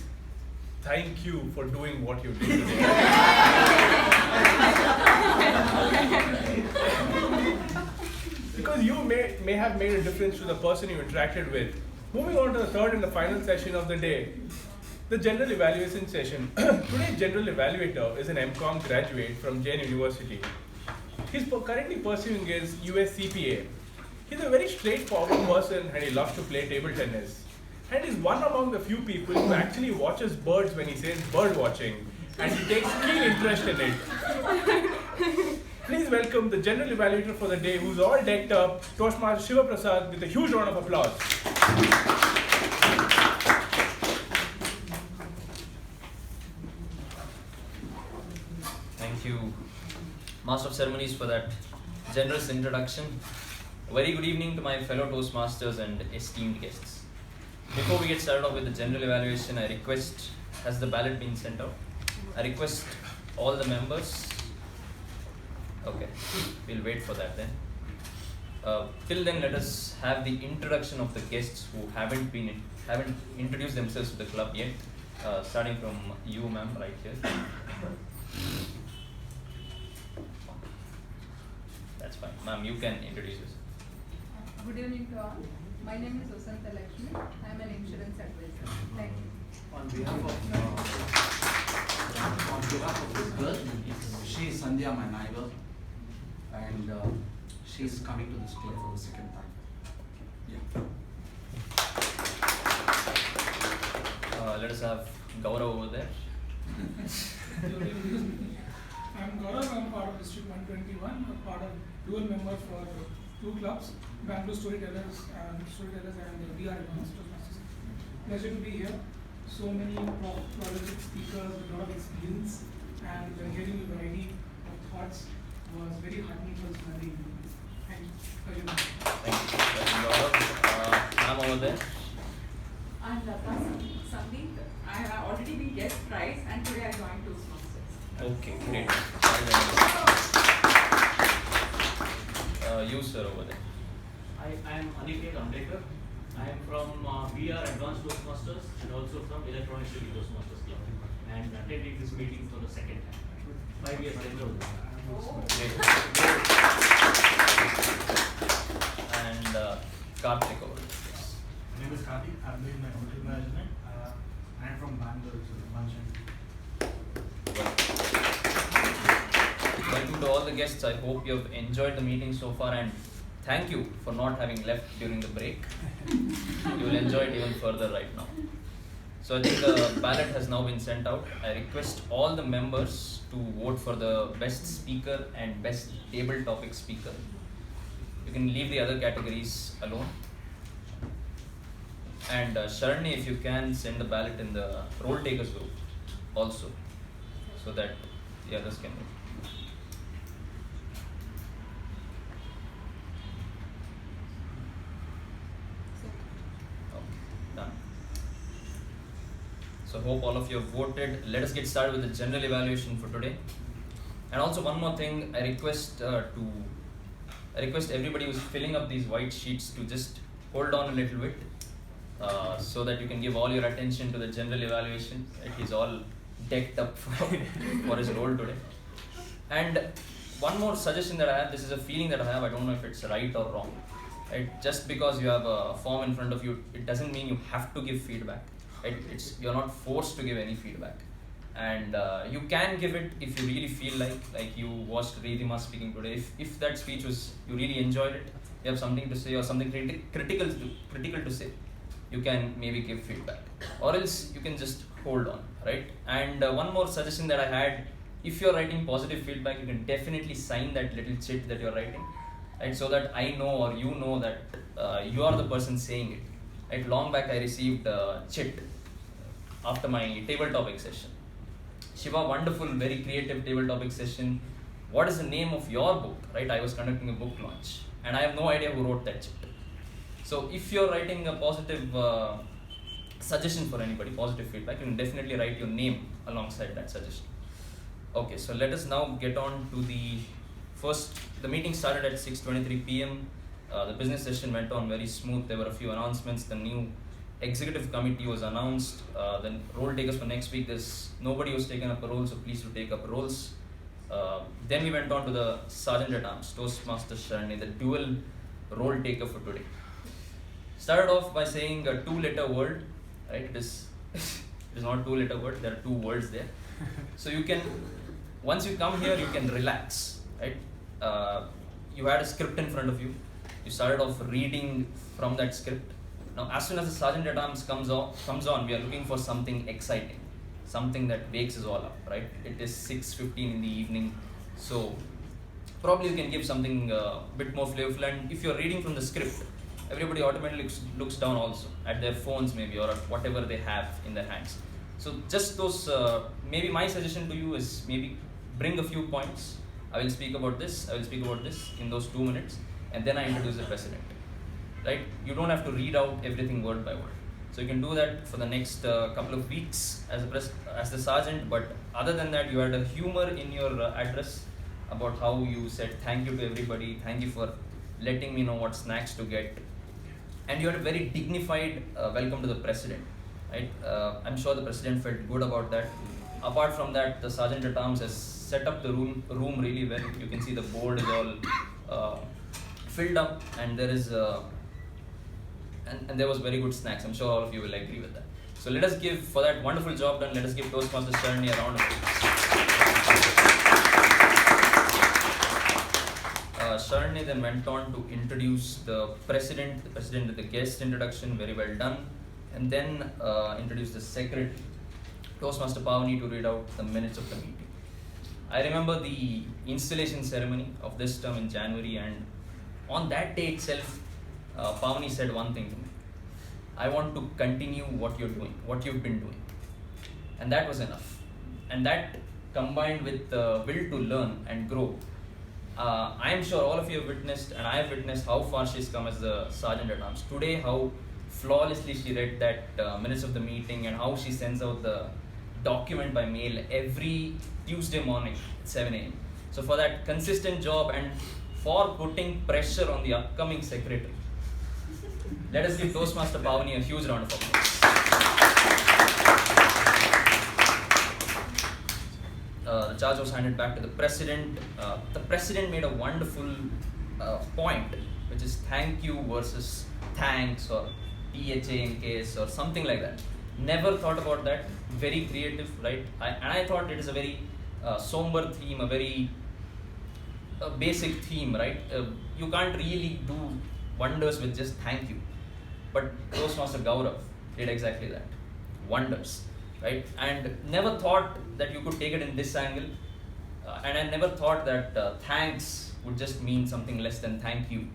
S9: thank you for doing what you did today. Because you may have made a difference to the person you interacted with. Moving on to the third and the final session of the day, the general evaluation session. Today's general evaluator is an MCOM graduate from Jain University. He's currently pursuing his US CPA. He's a very straightforward person, and he loves to play table tennis. And he's one among the few people who actually watches birds when he says bird watching, and he takes keen interest in it. Please welcome the general evaluator for the day, who's all decked up, Toastmaster Shivaprasad, with a huge round of applause.
S1: Thank you, Master of Ceremonies, for that generous introduction. A very good evening to my fellow Toastmasters and esteemed guests. Before we get started off with the general evaluation, I request, has the ballot been sent out? I request all the members. Okay, we'll wait for that then. Till then, let us have the introduction of the guests who haven't introduced themselves to the club yet. Starting from you, ma'am, right here. That's fine. Ma'am, you can introduce yourself.
S6: Good evening to all. My name is Lakshmi. I am an insurance advisor. Thank you.
S17: On behalf of this girl, she is Sandhya, my neighbor, and she is coming to this club for the second time. Yeah.
S1: Let us have Gaurav over there.
S7: I'm Gaurav. I'm part of District 121. I'm part of dual member for two clubs, Bangalore Storytellers and VR Advanced Toastmasters. Pleasure to be here. So many prolific speakers with a lot of experience, and hearing a variety of thoughts was very heartening for this very evening. Thank you.
S1: Thank you, Gaurav. Ma'am over there.
S24: I'm Latha. I have already been guest prize and today I joined Toastmasters.
S1: Okay, great. You, sir, over there.
S25: I am Aniket Ambekar. I am from VR Advanced Toastmasters and also from Electronic City Toastmasters Club and attending this meeting for the second time. 5 years later.
S1: And Karthik over there.
S26: My name is Karthik. I'm doing my hotel management. I'm from Bangalore,
S1: Welcome to all the guests. I hope you have enjoyed the meeting so far, and thank you for not having left during the break. You will enjoy it even further right now. So I think the ballot has now been sent out. I request all the members to vote for the best speaker and best table topic speaker. You can leave the other categories alone. And Sharanye, if you can, send the ballot in the roll takers group also, so that the others can vote. Done. So hope all of you have voted. Let us get started with the general evaluation for today. And also one more thing, I request everybody who's filling up these white sheets to just hold on a little bit. So that you can give all your attention to the general evaluation. He's all decked up for his role today. And one more suggestion that I have, this is a feeling that I have, I don't know if it's right or wrong. Right? Just because you have a form in front of you, it doesn't mean you have to give feedback. Right? You're not forced to give any feedback. And you can give it if you really feel like you watched Reedhima speaking today. If that speech was, you really enjoyed it, you have something to say or something critical to say, you can maybe give feedback, or else you can just hold on, right? And one more suggestion that I had, if you're writing positive feedback, you can definitely sign that little chit that you're writing, right? So that I know or you know that you are the person saying it. Right? Long back I received a chit after my table topic session. Shiva, wonderful, very creative table topic session. What is the name of your book, right? I was conducting a book launch and I have no idea who wrote that chit. So if you're writing a positive suggestion for anybody, positive feedback, you can definitely write your name alongside that suggestion. Okay, so let us now get on to the meeting started at 6:23 p.m. The business session went on very smooth. There were a few announcements. The new executive committee was announced. The role takers for next week, nobody was taking up a role, so please do take up roles. Then we went on to the Sergeant at Arms, Toastmaster Sharanye, the dual role taker for today. Started off by saying a 2-letter word, right? It is not 2-letter word, there are 2 words there. So you can, once you come here, you can relax, right? You had a script in front of you. You started off reading from that script. Now, as soon as the Sergeant at Arms comes on, we are looking for something exciting, something that wakes us all up, right? It is 6:15 in the evening, so probably you can give something a bit more flavorful. And if you're reading from the script, everybody automatically looks down also at their phones maybe, or at whatever they have in their hands. So just those, maybe my suggestion to you is maybe bring a few points. I will speak about this, I will speak about this in those 2 minutes, and then I introduce the president. Right? You don't have to read out everything word by word. So you can do that for the next couple of weeks as the sergeant, but other than that, you had a humor in your address about how you said thank you to everybody, thank you for letting me know what snacks to get. And you had a very dignified welcome to the president. Right? I'm sure the president felt good about that. Apart from that, the sergeant at arms has set up the room really well. You can see the board is all filled up, and there is and there was very good snacks. I'm sure all of you will agree with that. So let us give, for that wonderful job done, let us give Toastmasters Sharanye a round of applause. Sharanye then went on to introduce the president did the guest introduction, very well done, and then introduced the secretary, Toastmaster Pavani, to read out the minutes of the meeting. I remember the installation ceremony of this term in January, and on that day itself, Pavani said one thing to me: I want to continue what you're doing, what you've been doing. And that was enough. And that, combined with the will to learn and grow, I am sure all of you have witnessed, and I have witnessed how far she's come as the Sergeant at Arms. Today, how flawlessly she read that minutes of the meeting, and how she sends out the document by mail every Tuesday morning at 7 a.m. So for that consistent job, and for putting pressure on the upcoming secretary, let us give Toastmaster Pavani a huge round of applause. The charge was handed back to the president. The president made a wonderful point, which is thank you versus thanks, or THANKS, or something like that. Never thought about that. Very creative, right? And I thought it is a very somber theme, a very basic theme, right? You can't really do wonders with just thank you. But Toastmaster Gaurav did exactly that. Wonders, right? And never thought that you could take it in this angle. And I never thought that thanks would just mean something less than thank you,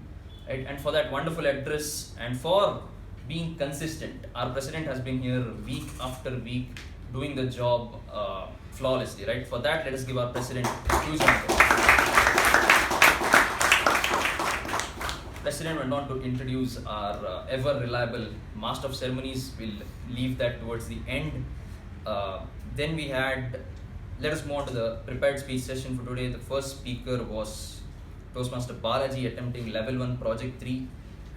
S1: right? And for that wonderful address, and for being consistent, our president has been here week after week doing the job flawlessly, right? For that, let us give our president a huge round of applause. President went on to introduce our ever reliable Master of Ceremonies. We'll leave that towards the end. Then we had, let us move on to the prepared speech session for today. The first speaker was Toastmaster Balaji, attempting level 1 project 3,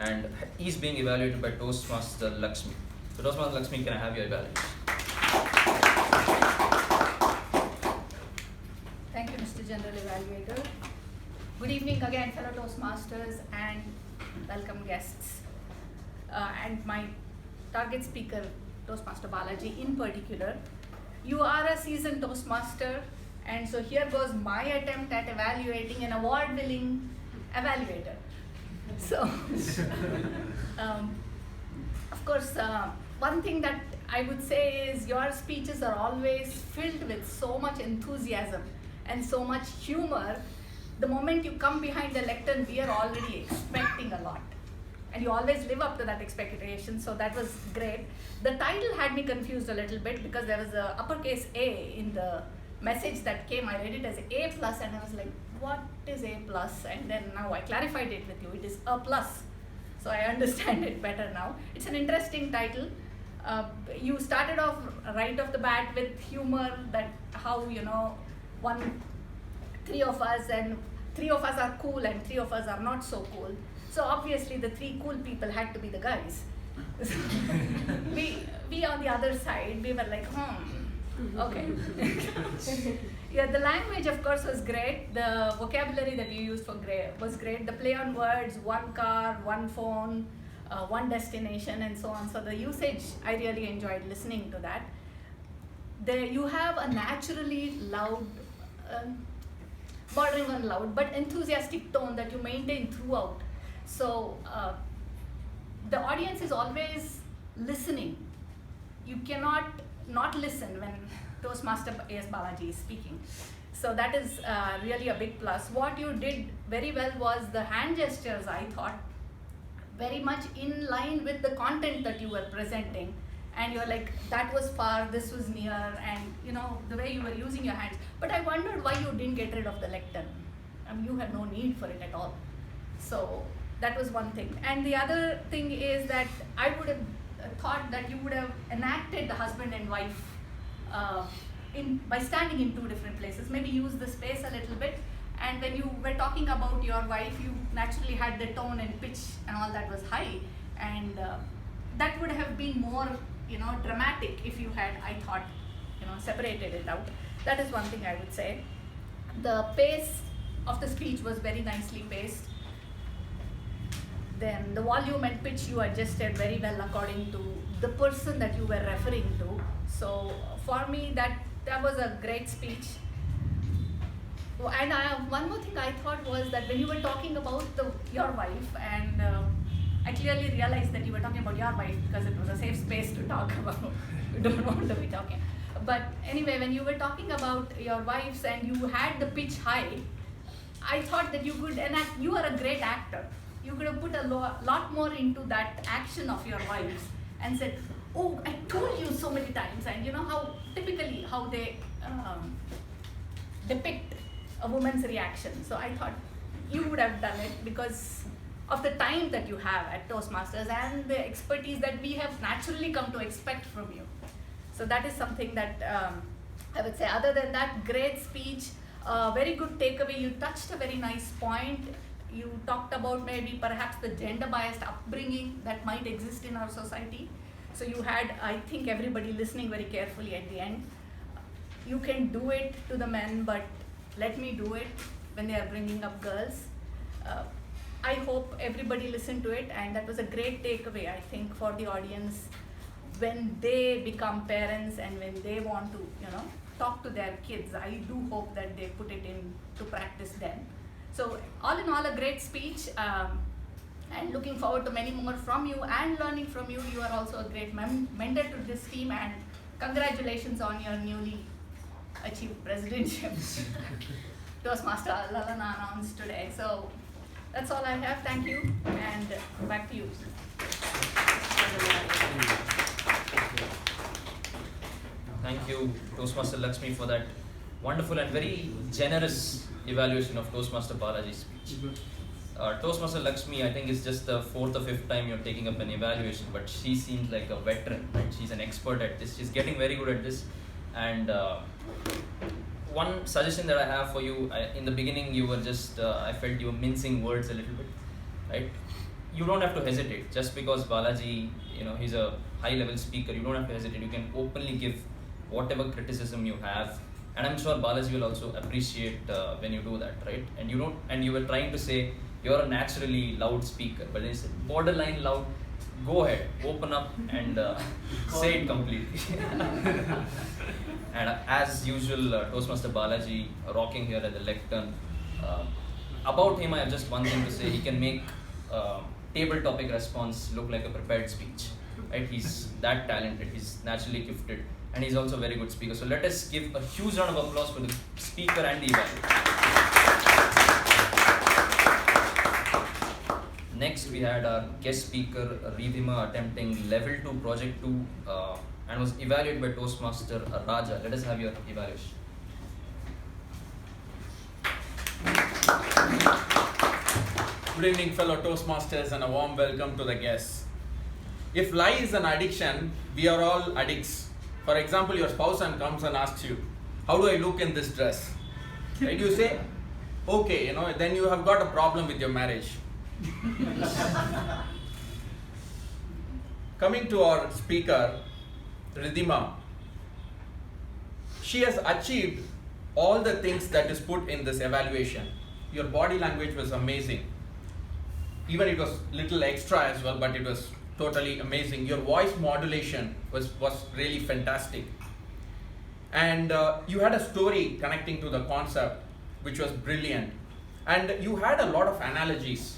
S1: and he's being evaluated by Toastmaster Lakshmi. So Toastmaster Lakshmi, can I have your evaluation?
S13: Thank you, Mr. General Evaluator. Good evening again, fellow Toastmasters and welcome guests. And my target speaker, Toastmaster Balaji in particular. You are a seasoned Toastmaster, and so here goes my attempt at evaluating an award-winning evaluator. So, of course, one thing that I would say is your speeches are always filled with so much enthusiasm and so much humor. The moment you come behind the lectern, we are already expecting a lot. And you always live up to that expectation, so that was great. The title had me confused a little bit because there was a uppercase A in the message that came. I read it as A+, and I was like, what is A+? And then now I clarified it with you. It is a plus. So I understand it better now. It's an interesting title. You started off right off the bat with humor, that how, three of us are cool and 3 of us are not so cool. So obviously the 3 cool people had to be the guys. we on the other side, we were like, okay. Yeah, the language of course was great. The vocabulary that you used was great. The play on words, 1 car, 1 phone, 1 destination, and so on. So the usage, I really enjoyed listening to that. You have a naturally loud, bordering on loud, but enthusiastic tone that you maintain throughout. So the audience is always listening. You cannot not listen when Toastmaster A.S. Balaji is speaking. So that is really a big plus. What you did very well was the hand gestures, I thought, very much in line with the content that you were presenting. and you're like, that was far, this was near, and you know, the way you were using your hands. But I wondered why you didn't get rid of the lectern. I mean, you had no need for it at all. So that was one thing. And the other thing is that I would have thought that you would have enacted the husband and wife by standing in two different places. Maybe use the space a little bit. And when you were talking about your wife, you naturally had the tone and pitch and all that was high. And that would have been more, you know, dramatic if you had, I thought, you know, separated it out. That is one thing I would say. The pace of the speech was very nicely paced. Then the volume and pitch you adjusted very well according to the person that you were referring to. So for me, that was a great speech. And one more thing I thought was that when you were talking about your wife, and I clearly realized that you were talking about your wife because it was a safe space to talk about. We don't want to be talking. But anyway, when you were talking about your wives and you had the pitch high, I thought that you could enact, you are a great actor. You could have put a lot more into that action of your wives and said, oh, I told you so many times, and you know how typically how they depict a woman's reaction. So I thought you would have done it because of the time that you have at Toastmasters and the expertise that we have naturally come to expect from you. So that is something that I would say. Other than that, great speech, very good takeaway. You touched a very nice point. You talked about maybe perhaps the gender biased upbringing that might exist in our society. So you had, I think, everybody listening very carefully at the end. You can do it to the men, but let me do it when they are bringing up girls. I hope everybody listened to it, and that was a great takeaway, I think, for the audience when they become parents and when they want to, you know, talk to their kids. I do hope that they put it into practice then. So all in all, a great speech, and looking forward to many more from you and learning from you. You are also a great mentor to this team, and congratulations on your newly achieved presidentship. Toastmaster Lalana announced today. So that's all I have. Thank you, and back to you.
S1: Thank you, Toastmaster Lakshmi, for that wonderful and very generous evaluation of Toastmaster Balaji's speech. Toastmaster Lakshmi, I think, is just the 4th or 5th time you're taking up an evaluation, but she seems like a veteran, right? She's an expert at this. She's getting very good at this. And one suggestion that I have for you, in the beginning you were just, I felt you were mincing words a little bit, right? You don't have to hesitate. Just because Balaji, you know, he's a high-level speaker, you don't have to hesitate. You can openly give whatever criticism you have, and I'm sure Balaji will also appreciate when you do that, right? And you don't. And you were trying to say you're a naturally loud speaker, but it's borderline loud. Go ahead, open up and say it completely. And as usual, Toastmaster Balaji rocking here at the lectern. About him, I have just one thing to say. He can make table topic response look like a prepared speech. Right? He's that talented. He's naturally gifted, and he's also a very good speaker. So let us give a huge round of applause for the speaker and the evaluator. Next, we had our guest speaker, Reedhima, attempting level 2, project 2, and was evaluated by Toastmaster Raja. Let us have your evaluation.
S8: Good evening, fellow Toastmasters, and a warm welcome to the guests. If lie is an addiction, we are all addicts. For example, your spouse comes and asks you, how do I look in this dress? Right? You say, okay, you know, then you have got a problem with your marriage. Coming to our speaker, Reedhima, she has achieved all the things that is put in this evaluation. Your body language was amazing. Even it was little extra as well, but it was totally amazing. Your voice modulation was really fantastic. And you had a story connecting to the concept, which was brilliant. And you had a lot of analogies.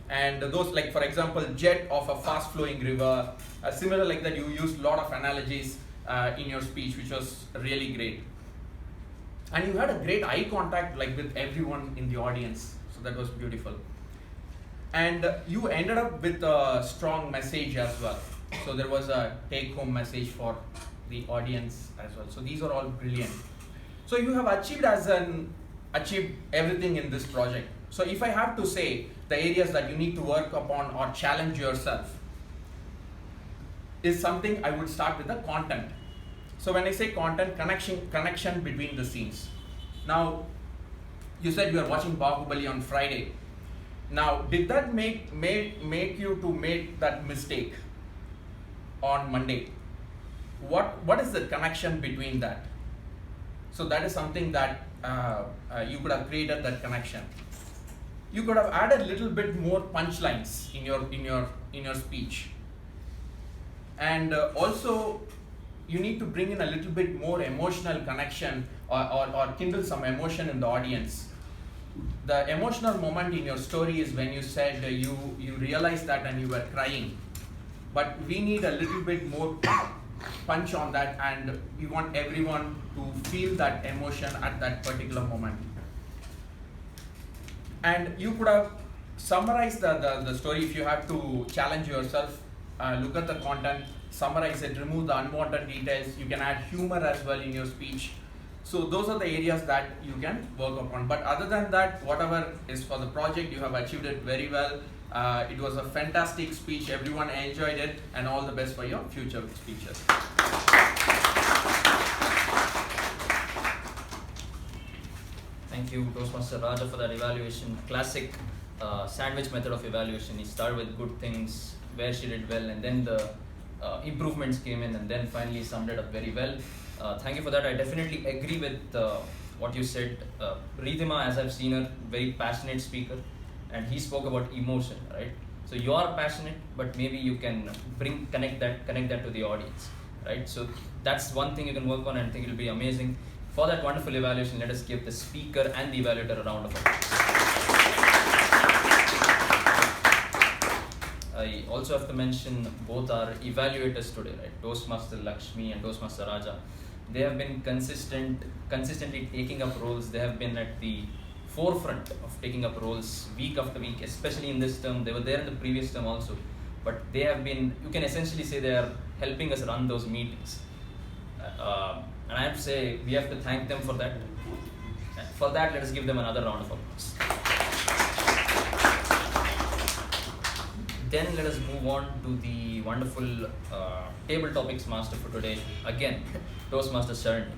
S8: And those, like for example, jet of a fast flowing river, similar like that, you used a lot of analogies in your speech, which was really great. And you had a great eye contact like with everyone in the audience, so that was beautiful. And you ended up with a strong message as well. So there was a take-home message for the audience as well. So these are all brilliant. So you have achieved everything in this project. So if I have to say the areas that you need to work upon or challenge yourself, is something I would start with the content. So when I say content, connection between the scenes. Now, you said you are watching Bahubali on Friday. Now, did that make you to make that mistake on Monday? What is the connection between that? So that is something that you could have created that connection. You could have added a little bit more punchlines in your speech, and also you need to bring in a little bit more emotional connection or kindle some emotion in the audience. The emotional moment in your story is when you said you realized that and you were crying, but we need a little bit more punch on that, and we want everyone to feel that emotion at that particular moment. And you could have summarized the story. If you have to challenge yourself, look at the content, summarize it, remove the unwanted details. You can add humor as well in your speech. So those are the areas that you can work upon. But other than that, whatever is for the project, you have achieved it very well. It was a fantastic speech. Everyone enjoyed it, and all the best for your future speeches.
S1: Thank you, Toastmaster Raja, for that evaluation. Classic sandwich method of evaluation. He started with good things, where she did well, and then the improvements came in, and then finally summed it up very well. Thank you for that. I definitely agree with what you said. Reedhima, as I've seen her, very passionate speaker, and he spoke about emotion, right? So you are passionate, but maybe you can connect that to the audience, right? So that's one thing you can work on, and I think it'll be amazing. For that wonderful evaluation, let us give the speaker and the evaluator a round of applause. I also have to mention both our evaluators today, right? Toastmaster Lakshmi and Toastmaster Raja. They have been consistently taking up roles. They have been at the forefront of taking up roles week after week, especially in this term. They were there in the previous term also. But they have been, you can essentially say they are helping us run those meetings. And I have to say, we have to thank them for that. For that, let us give them another round of applause. Then let us move on to the wonderful table topics master for today. Again, Toastmaster Sharanye.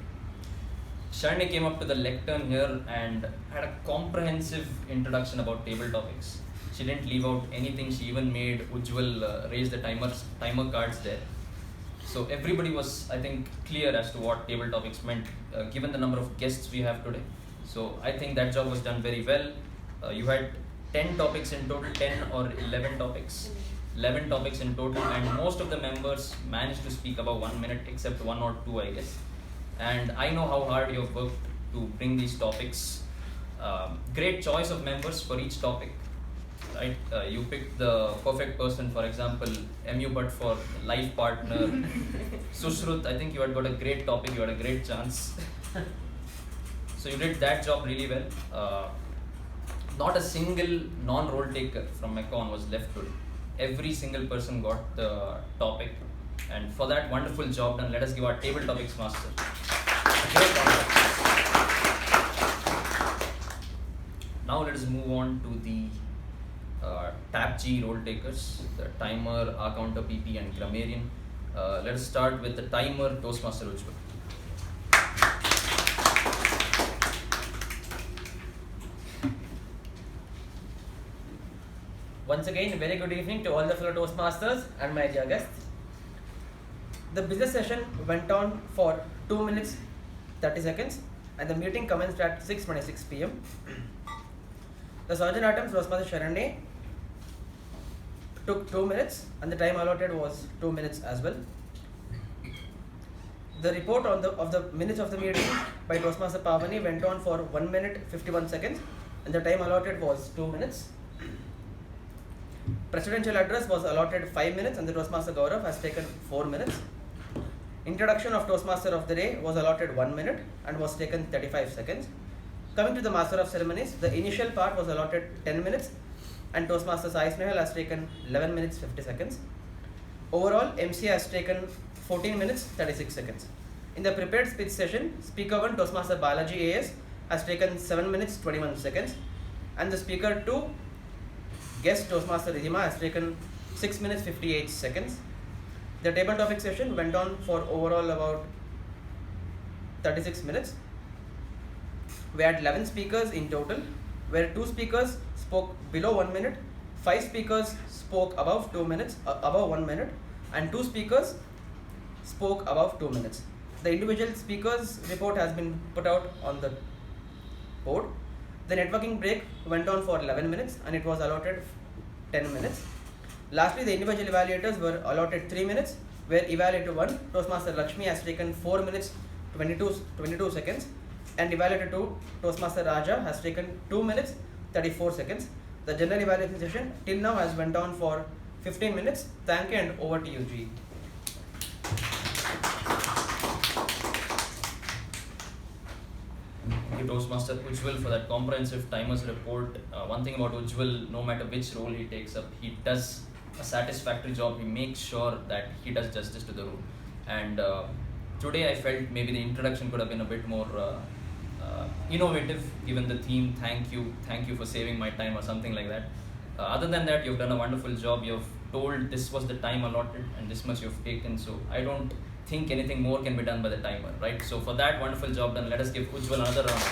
S1: Sharanye came up to the lectern here and had a comprehensive introduction about table topics. She didn't leave out anything. She even made Ujwal raise the timer cards there. So everybody was, I think, clear as to what table topics meant, given the number of guests we have today. So I think that job was done very well. You had 10 topics in total, 10 or 11 topics. 11 topics in total, and most of the members managed to speak about 1 minute, except 1 or 2, I guess. And I know how hard you have worked to bring these topics. Great choice of members for each topic. Right, you picked the perfect person. For example, U Bhat for life partner. Sushruth, I think you had got a great topic. You had a great chance. So you did that job really well. Not a single non-role taker from Mecon was left today. Every single person got the topic, and for that wonderful job done, let us give our table topics master a great round. Now let us move on to the Tab G role takers, the timer, counter PP and Grammarian. Let us start with the timer, Toastmaster Ujwal.
S10: Once again, a very good evening to all the fellow Toastmasters and my dear guests. The business session went on for 2 minutes 30 seconds and the meeting commenced at 6:26 p.m. The sergeant items Toastmaster Sharanye took 2 minutes and the time allotted was 2 minutes as well. The report of the minutes of the meeting by Toastmaster Pavani went on for 1 minute 51 seconds and the time allotted was 2 minutes. Presidential address was allotted 5 minutes and the Toastmaster Gaurav has taken 4 minutes. Introduction of Toastmaster of the day was allotted 1 minute and was taken 35 seconds. Coming to the Master of Ceremonies, the initial part was allotted 10 minutes and Toastmaster Snehal has taken 11 minutes 50 seconds. Overall, MC has taken 14 minutes 36 seconds. In the prepared speech session, Speaker 1 Toastmaster Balaji AS has taken 7 minutes 21 seconds, and the Speaker 2 guest Toastmaster Reedhima has taken 6 minutes 58 seconds. The table topic session went on for overall about 36 minutes. We had 11 speakers in total, where 2 speakers spoke below 1 minute, 5 speakers spoke above 1 minute, and 2 speakers spoke above 2 minutes. The individual speakers' report has been put out on the board. The networking break went on for 11 minutes and it was allotted 10 minutes. Lastly, the individual evaluators were allotted 3 minutes, where Evaluator 1, Toastmaster Lakshmi, has taken 4 minutes 22 seconds, and Evaluator 2, Toastmaster Raja, has taken 2 minutes 34 seconds. The general evaluation session till now has went on for 15 minutes. Thank you, and over to you, G.
S1: Thank you, Toastmaster Ujwal, for that comprehensive timers report. One thing about Ujwal, no matter which role he takes up, he does a satisfactory job. He makes sure that he does justice to the role. And today I felt maybe the introduction could have been a bit more innovative, given the theme. Thank you for saving my time, or something like that. Other than that, you've done a wonderful job. You've told this was the time allotted and this much you've taken. So I don't think anything more can be done by the timer, right? So for that wonderful job done, let us give Ujwal another round.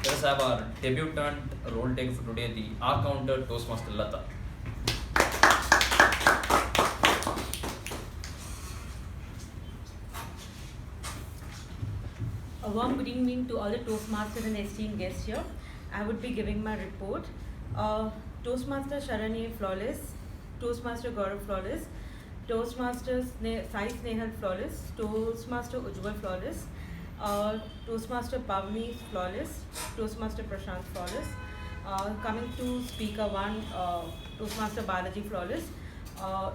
S1: Let us have our debutant role taker for today, the R-counter Toastmaster Latha.
S11: A warm good evening to all the Toastmasters and esteemed guests here. I would be giving my report. Toastmaster Sharanye flawless, Toastmaster Gaurav flawless, Toastmaster Snehal flawless, Toastmaster Ujwal flawless, Toastmaster Pavani flawless, Toastmaster Prashant flawless. Coming to Speaker 1, Toastmaster Balaji flawless,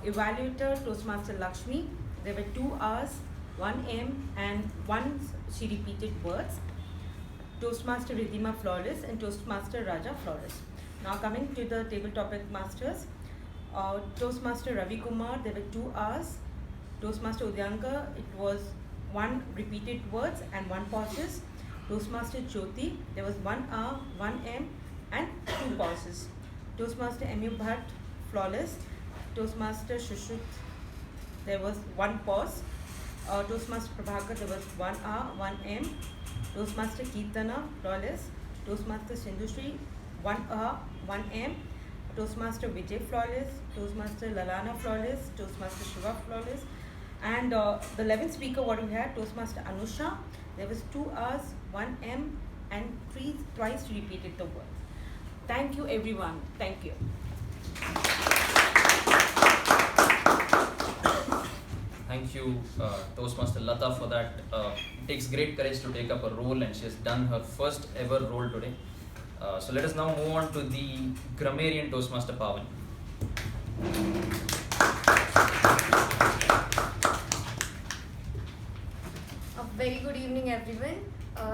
S11: Evaluator Toastmaster Lakshmi. There were 2 R's, 1 M, and 1 she repeated words. Toastmaster Reedhima flawless and Toastmaster Raja flawless. Now coming to the table topic masters, Toastmaster Ravikumar, there were 2 R's. Toastmaster Udanka, it was 1 repeated words and 1 pauses. Toastmaster Jyothi, there was 1 R, 1 M, and 2 pauses. Toastmaster U Bhat flawless. Toastmaster Sushruth, there was 1 pause. Toastmaster Prabhakara, there was 1 R, 1 M. Toastmaster Keerthana flawless. Toastmaster SIndhushree, 1 R, 1 M. Toastmaster Vijay flawless. Toastmaster Lalana flawless. Toastmaster Shiva flawless. And the 11th speaker what we had, Toastmaster Anusha, there was 2 R's, 1 M, and twice repeated the words. Thank you everyone. Thank you.
S1: Thank you, Toastmaster Latha, for that. It takes great courage to take up a role, and she has done her first ever role today. So let us now move on to the Grammarian Toastmaster Pavani.
S12: A very good evening, everyone.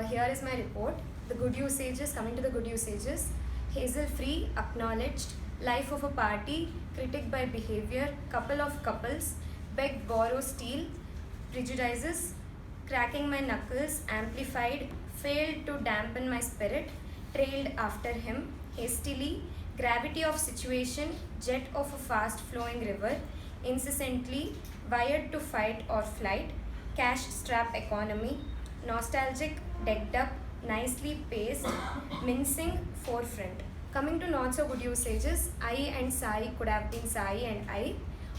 S12: Here is my report. The good usages, coming to the good usages. Hazel-free, acknowledged, life of a party, critic by behavior, couple of couples, beg, borrow, steal, prejudices, cracking my knuckles, amplified, failed to dampen my spirit, trailed after him, hastily, gravity of situation, jet of a fast-flowing river, incessantly, wired to fight or flight, cash strap economy, nostalgic, decked up, nicely paced, mincing, forefront. Coming to not so good usages, I and Sai could have been Sai and I.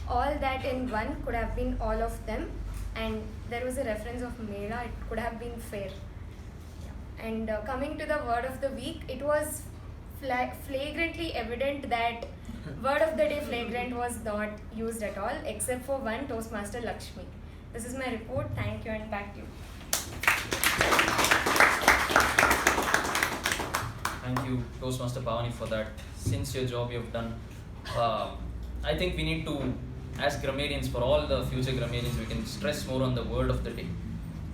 S12: All that in one could have been all of them, and there was a reference of Mela, it could have been fair. Yeah. And coming to the word of the week, it was flagrantly evident that word of the day flagrant was not used at all, except for one, Toastmaster Lakshmi. This is my report. Thank you, and back to you.
S1: Thank you, Toastmaster Pavani, for that sincere job you have done. I think we need to, as grammarians, for all the future grammarians, we can stress more on the word of the day.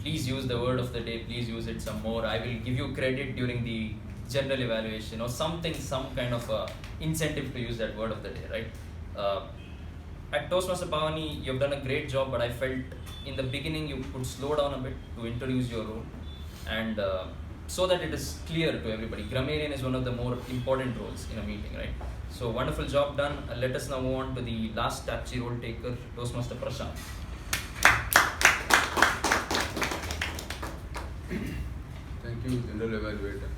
S1: Please use the word of the day, please use it some more. I will give you credit during the general evaluation or something, some kind of incentive to use that word of the day, right? At Toastmaster Pavani, you've done a great job, but I felt in the beginning you could slow down a bit to introduce your role, and so that it is clear to everybody. Grammarian is one of the more important roles in a meeting, right? So wonderful job done. Let us now move on to the last Tapchi role taker, Toastmaster Prashant.
S14: Thank you, General Evaluator.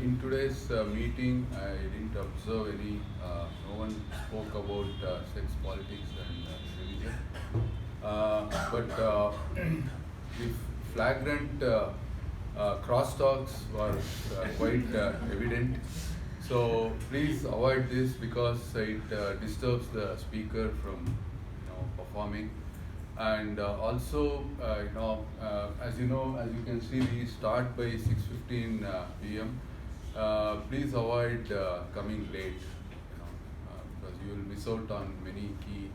S14: In today's meeting, I didn't observe any, no one spoke about sex, politics and religion. But the flagrant crosstalks were quite evident. So please avoid this because it disturbs the speaker from performing. And also, as you can see, we start by 6:15 p.m. Please avoid coming late, because you will miss out on many key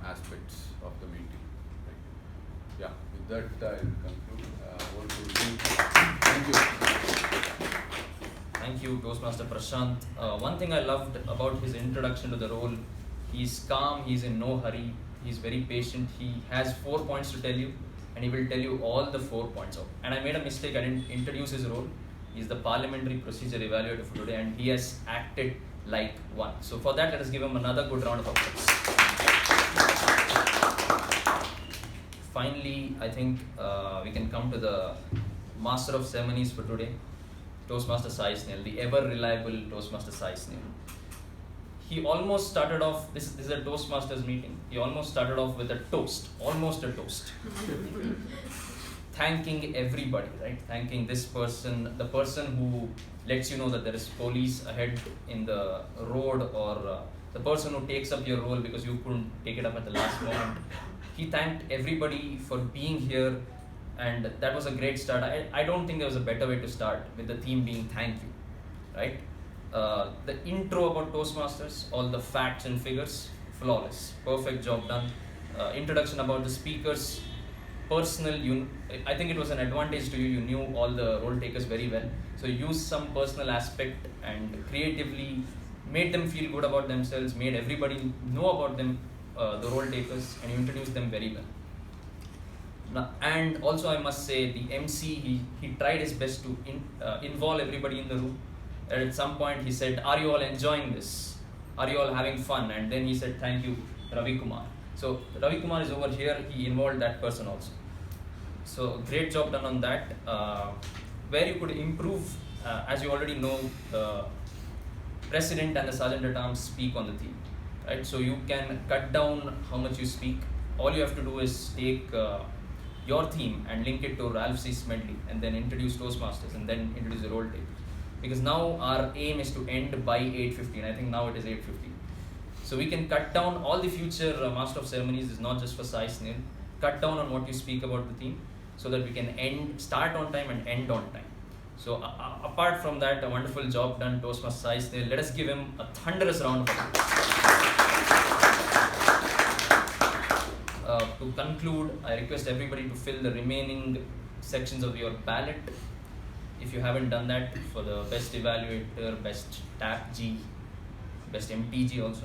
S14: aspects of the meeting. Right? Yeah, with that I will conclude. Over to you. Thank you.
S1: Thank you, Toastmaster Prashant. One thing I loved about his introduction to the role, he's calm, he's in no hurry. He's very patient. He has 4 points to tell you, and he will tell you all the 4 points. And I made a mistake. I didn't introduce his role. He's the Parliamentary Procedure Evaluator for today, and he has acted like one. So for that, let us give him another good round of applause. Finally, I think we can come to the Master of Ceremonies for today, Toastmaster Snehal, the ever reliable Toastmaster Snehal. He almost started off, this is a Toastmasters meeting, he almost started off with a toast, almost a toast. Thanking everybody, right? Thanking this person, the person who lets you know that there is police ahead in the road, or the person who takes up your role because you couldn't take it up at the last moment. He thanked everybody for being here, and that was a great start. I don't think there was a better way to start with the theme being thank you, right? The intro about Toastmasters, all the facts and figures, flawless, perfect job done. Introduction about the speakers, personal, I think it was an advantage to you, you knew all the role takers very well. So you used some personal aspect and creatively made them feel good about themselves, made everybody know about them, the role takers, and you introduced them very well. Now, and also I must say, the MC, he tried his best to involve everybody in the room. And at some point he said, are you all enjoying this? Are you all having fun? And then he said, thank you, Ravikumar. So Ravikumar is over here, he involved that person also. So great job done on that. Where you could improve, as you already know, the President and the Sergeant at Arms speak on the theme. Right? So you can cut down how much you speak. All you have to do is take your theme and link it to Ralph C. Smedley, and then introduce Toastmasters, and then introduce the role take. Because now our aim is to end by 8:15. I think now it is 8:15. So we can cut down all the future Master of Ceremonies is not just for Snehal. Cut down on what you speak about the theme, so that we can start on time and end on time. So apart from that, a wonderful job done, Toastmaster Snehal. Let us give him a thunderous round of applause. To conclude, I request everybody to fill the remaining sections of your ballot. If you haven't done that, for the best evaluator, best tap G, best MTG also.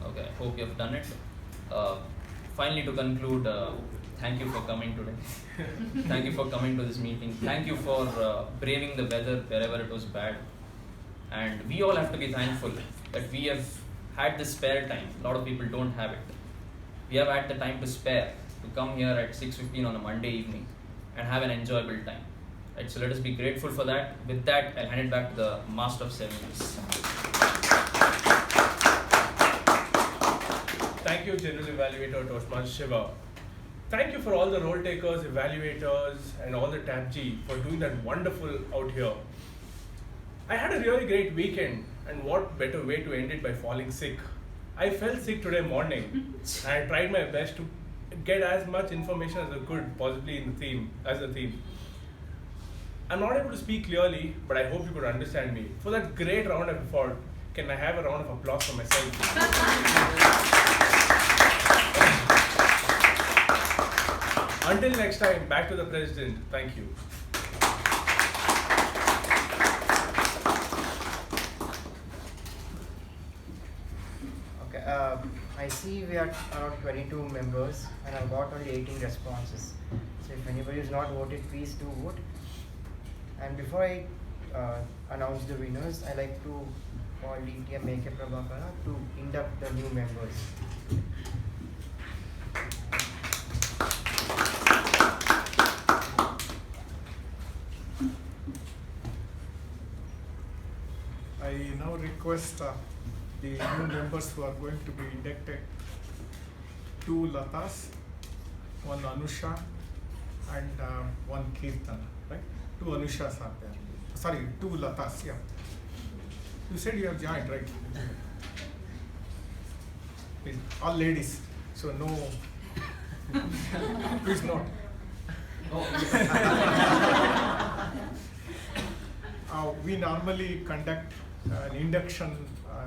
S1: Okay, I hope you have done it. Finally, to conclude, thank you for coming today. Thank you for coming to this meeting. Thank you for braving the weather wherever it was bad. And we all have to be thankful that we have had this spare time. A lot of people don't have it. We have had the time to spare to come here at 6:15 on a Monday evening and have an enjoyable time. Right, so let us be grateful for that. With that, I'll hand it back to the Master of Ceremonies.
S9: Thank you, General Evaluator Toastmaster Shiva. Thank you for all the role takers, evaluators, and all the Tab G for doing that wonderful out here. I had a really great weekend, and what better way to end it by falling sick. I felt sick today morning, and I tried my best to get as much information as I could possibly in the theme, as the theme. I'm not able to speak clearly, but I hope you could understand me. For that great round of effort, Can I have a round of applause for myself? Until next time, back to the President. Thank you.
S10: Okay, I see we are around 22 members and I've got only 18 responses. So if anybody is not voted, please do vote. And before I announce the winners, I like to call DTM K Prabhakara to induct the new members.
S21: I now request the new members who are going to be inducted, 2 Lathas, 1 Anusha, and 1 Keerthana, right? 2 Anushas are there. Sorry, 2 Lathas, yeah. You said you have joined, right? Please, all ladies, so no, please note. We normally conduct an induction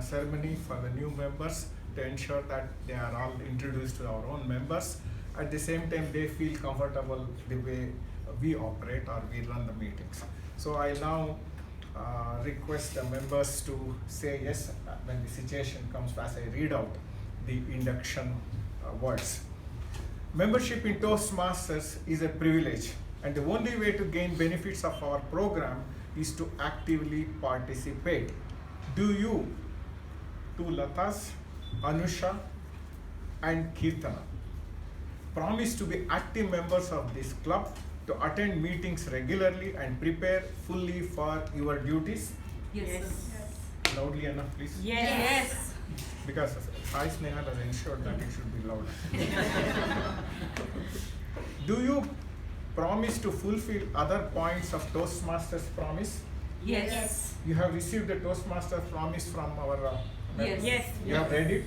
S21: ceremony for the new members to ensure that they are all introduced to our own members. At the same time, they feel comfortable the way we operate or we run the meetings. So I now request the members to say yes when the situation comes as I read out the induction words. Membership in Toastmasters is a privilege, and the only way to gain benefits of our program is to actively participate. Do you, 2 Lathas, Anusha, and Keerthana, promise to be active members of this club, to attend meetings regularly and prepare fully for your duties?
S13: Yes.
S21: Loudly enough, please.
S13: Yes.
S21: Because I, Snehal, has ensured that it should be louder. Do you promise to fulfill other points of Toastmasters promise?
S13: Yes.
S21: You have received the Toastmasters promise from our
S13: Yes. Yes.
S21: You have read it?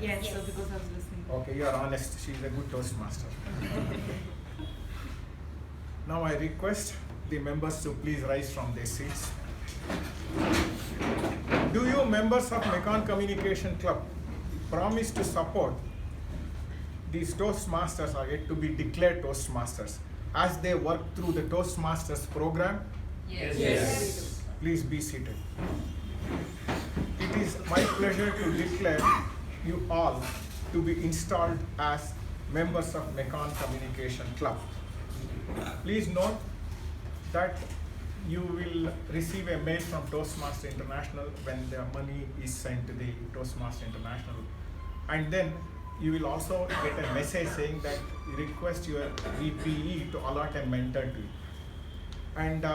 S13: Yes. So because I was listening.
S21: Okay, you are honest. She is a good Toastmaster. Now I request the members to please rise from their seats. Do you, members of Mekon Communication Club, promise to support these Toastmasters are yet to be declared Toastmasters as they work through the Toastmasters program?
S13: Yes.
S21: Yes. Please be seated. It is my pleasure to declare you all to be installed as members of Mekon Communication Club. Please note that you will receive a mail from Toastmaster International when the money is sent to the Toastmaster International. And then you will also get a message saying that you request your VPE to allot a mentor to you. And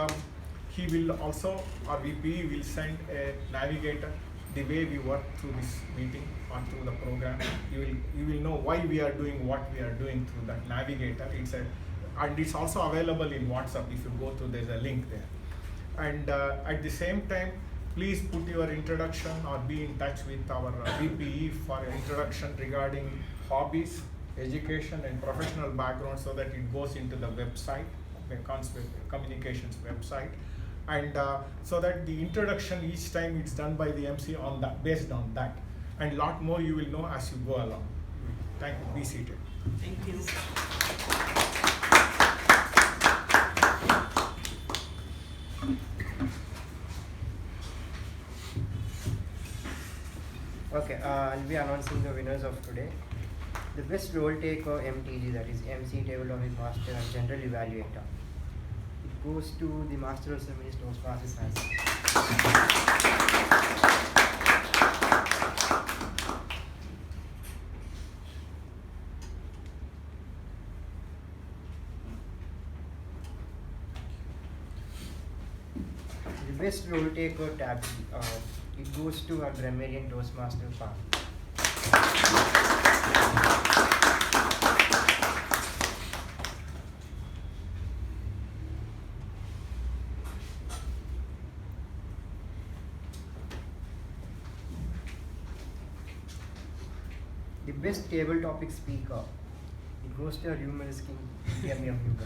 S21: he will also, or VPE will send a navigator the way we work through this meeting or through the program. You will know why we are doing what we are doing through that navigator. And it's also available in WhatsApp. If you go through, there's a link there. And at the same time, please put your introduction or be in touch with our VPE for an introduction regarding hobbies, education, and professional background so that it goes into the website, the communications website. And so that the introduction each time it's done by the MC on that, based on that. And a lot more you will know as you go along. Thank you. Be seated.
S13: Thank you.
S10: Okay, I'll be announcing the winners of today. The best role taker MTG, that is MC, Table Topic Master, and General Evaluator. It goes to the Master of Ceremonies, Toastmasters Hands. The best role taker tab, it goes to our Grammarian Toastmaster Pavani. The best table topic speaker, it goes to our humorous king, Yum.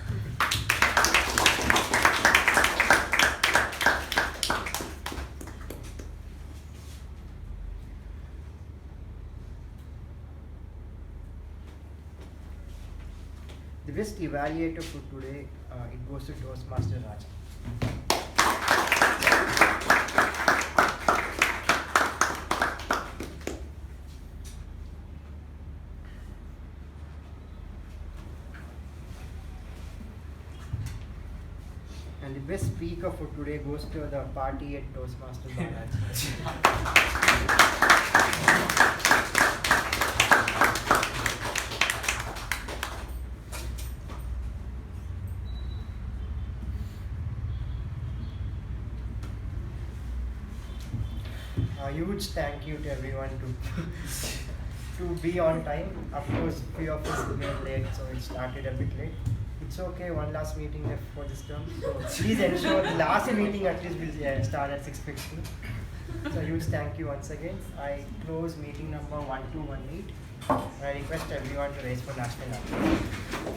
S3: best evaluator for today, it goes to Toastmaster Raja. And the best speaker for today goes to the party at Toastmaster Balaji. A huge thank you to everyone to be on time. Of course, few of us were late, so it started a bit late. It's okay, one last meeting left for this term. So please ensure the last meeting at least will start at 6:15. So huge thank you once again. I close meeting number 1218. I request everyone to raise for national anthem.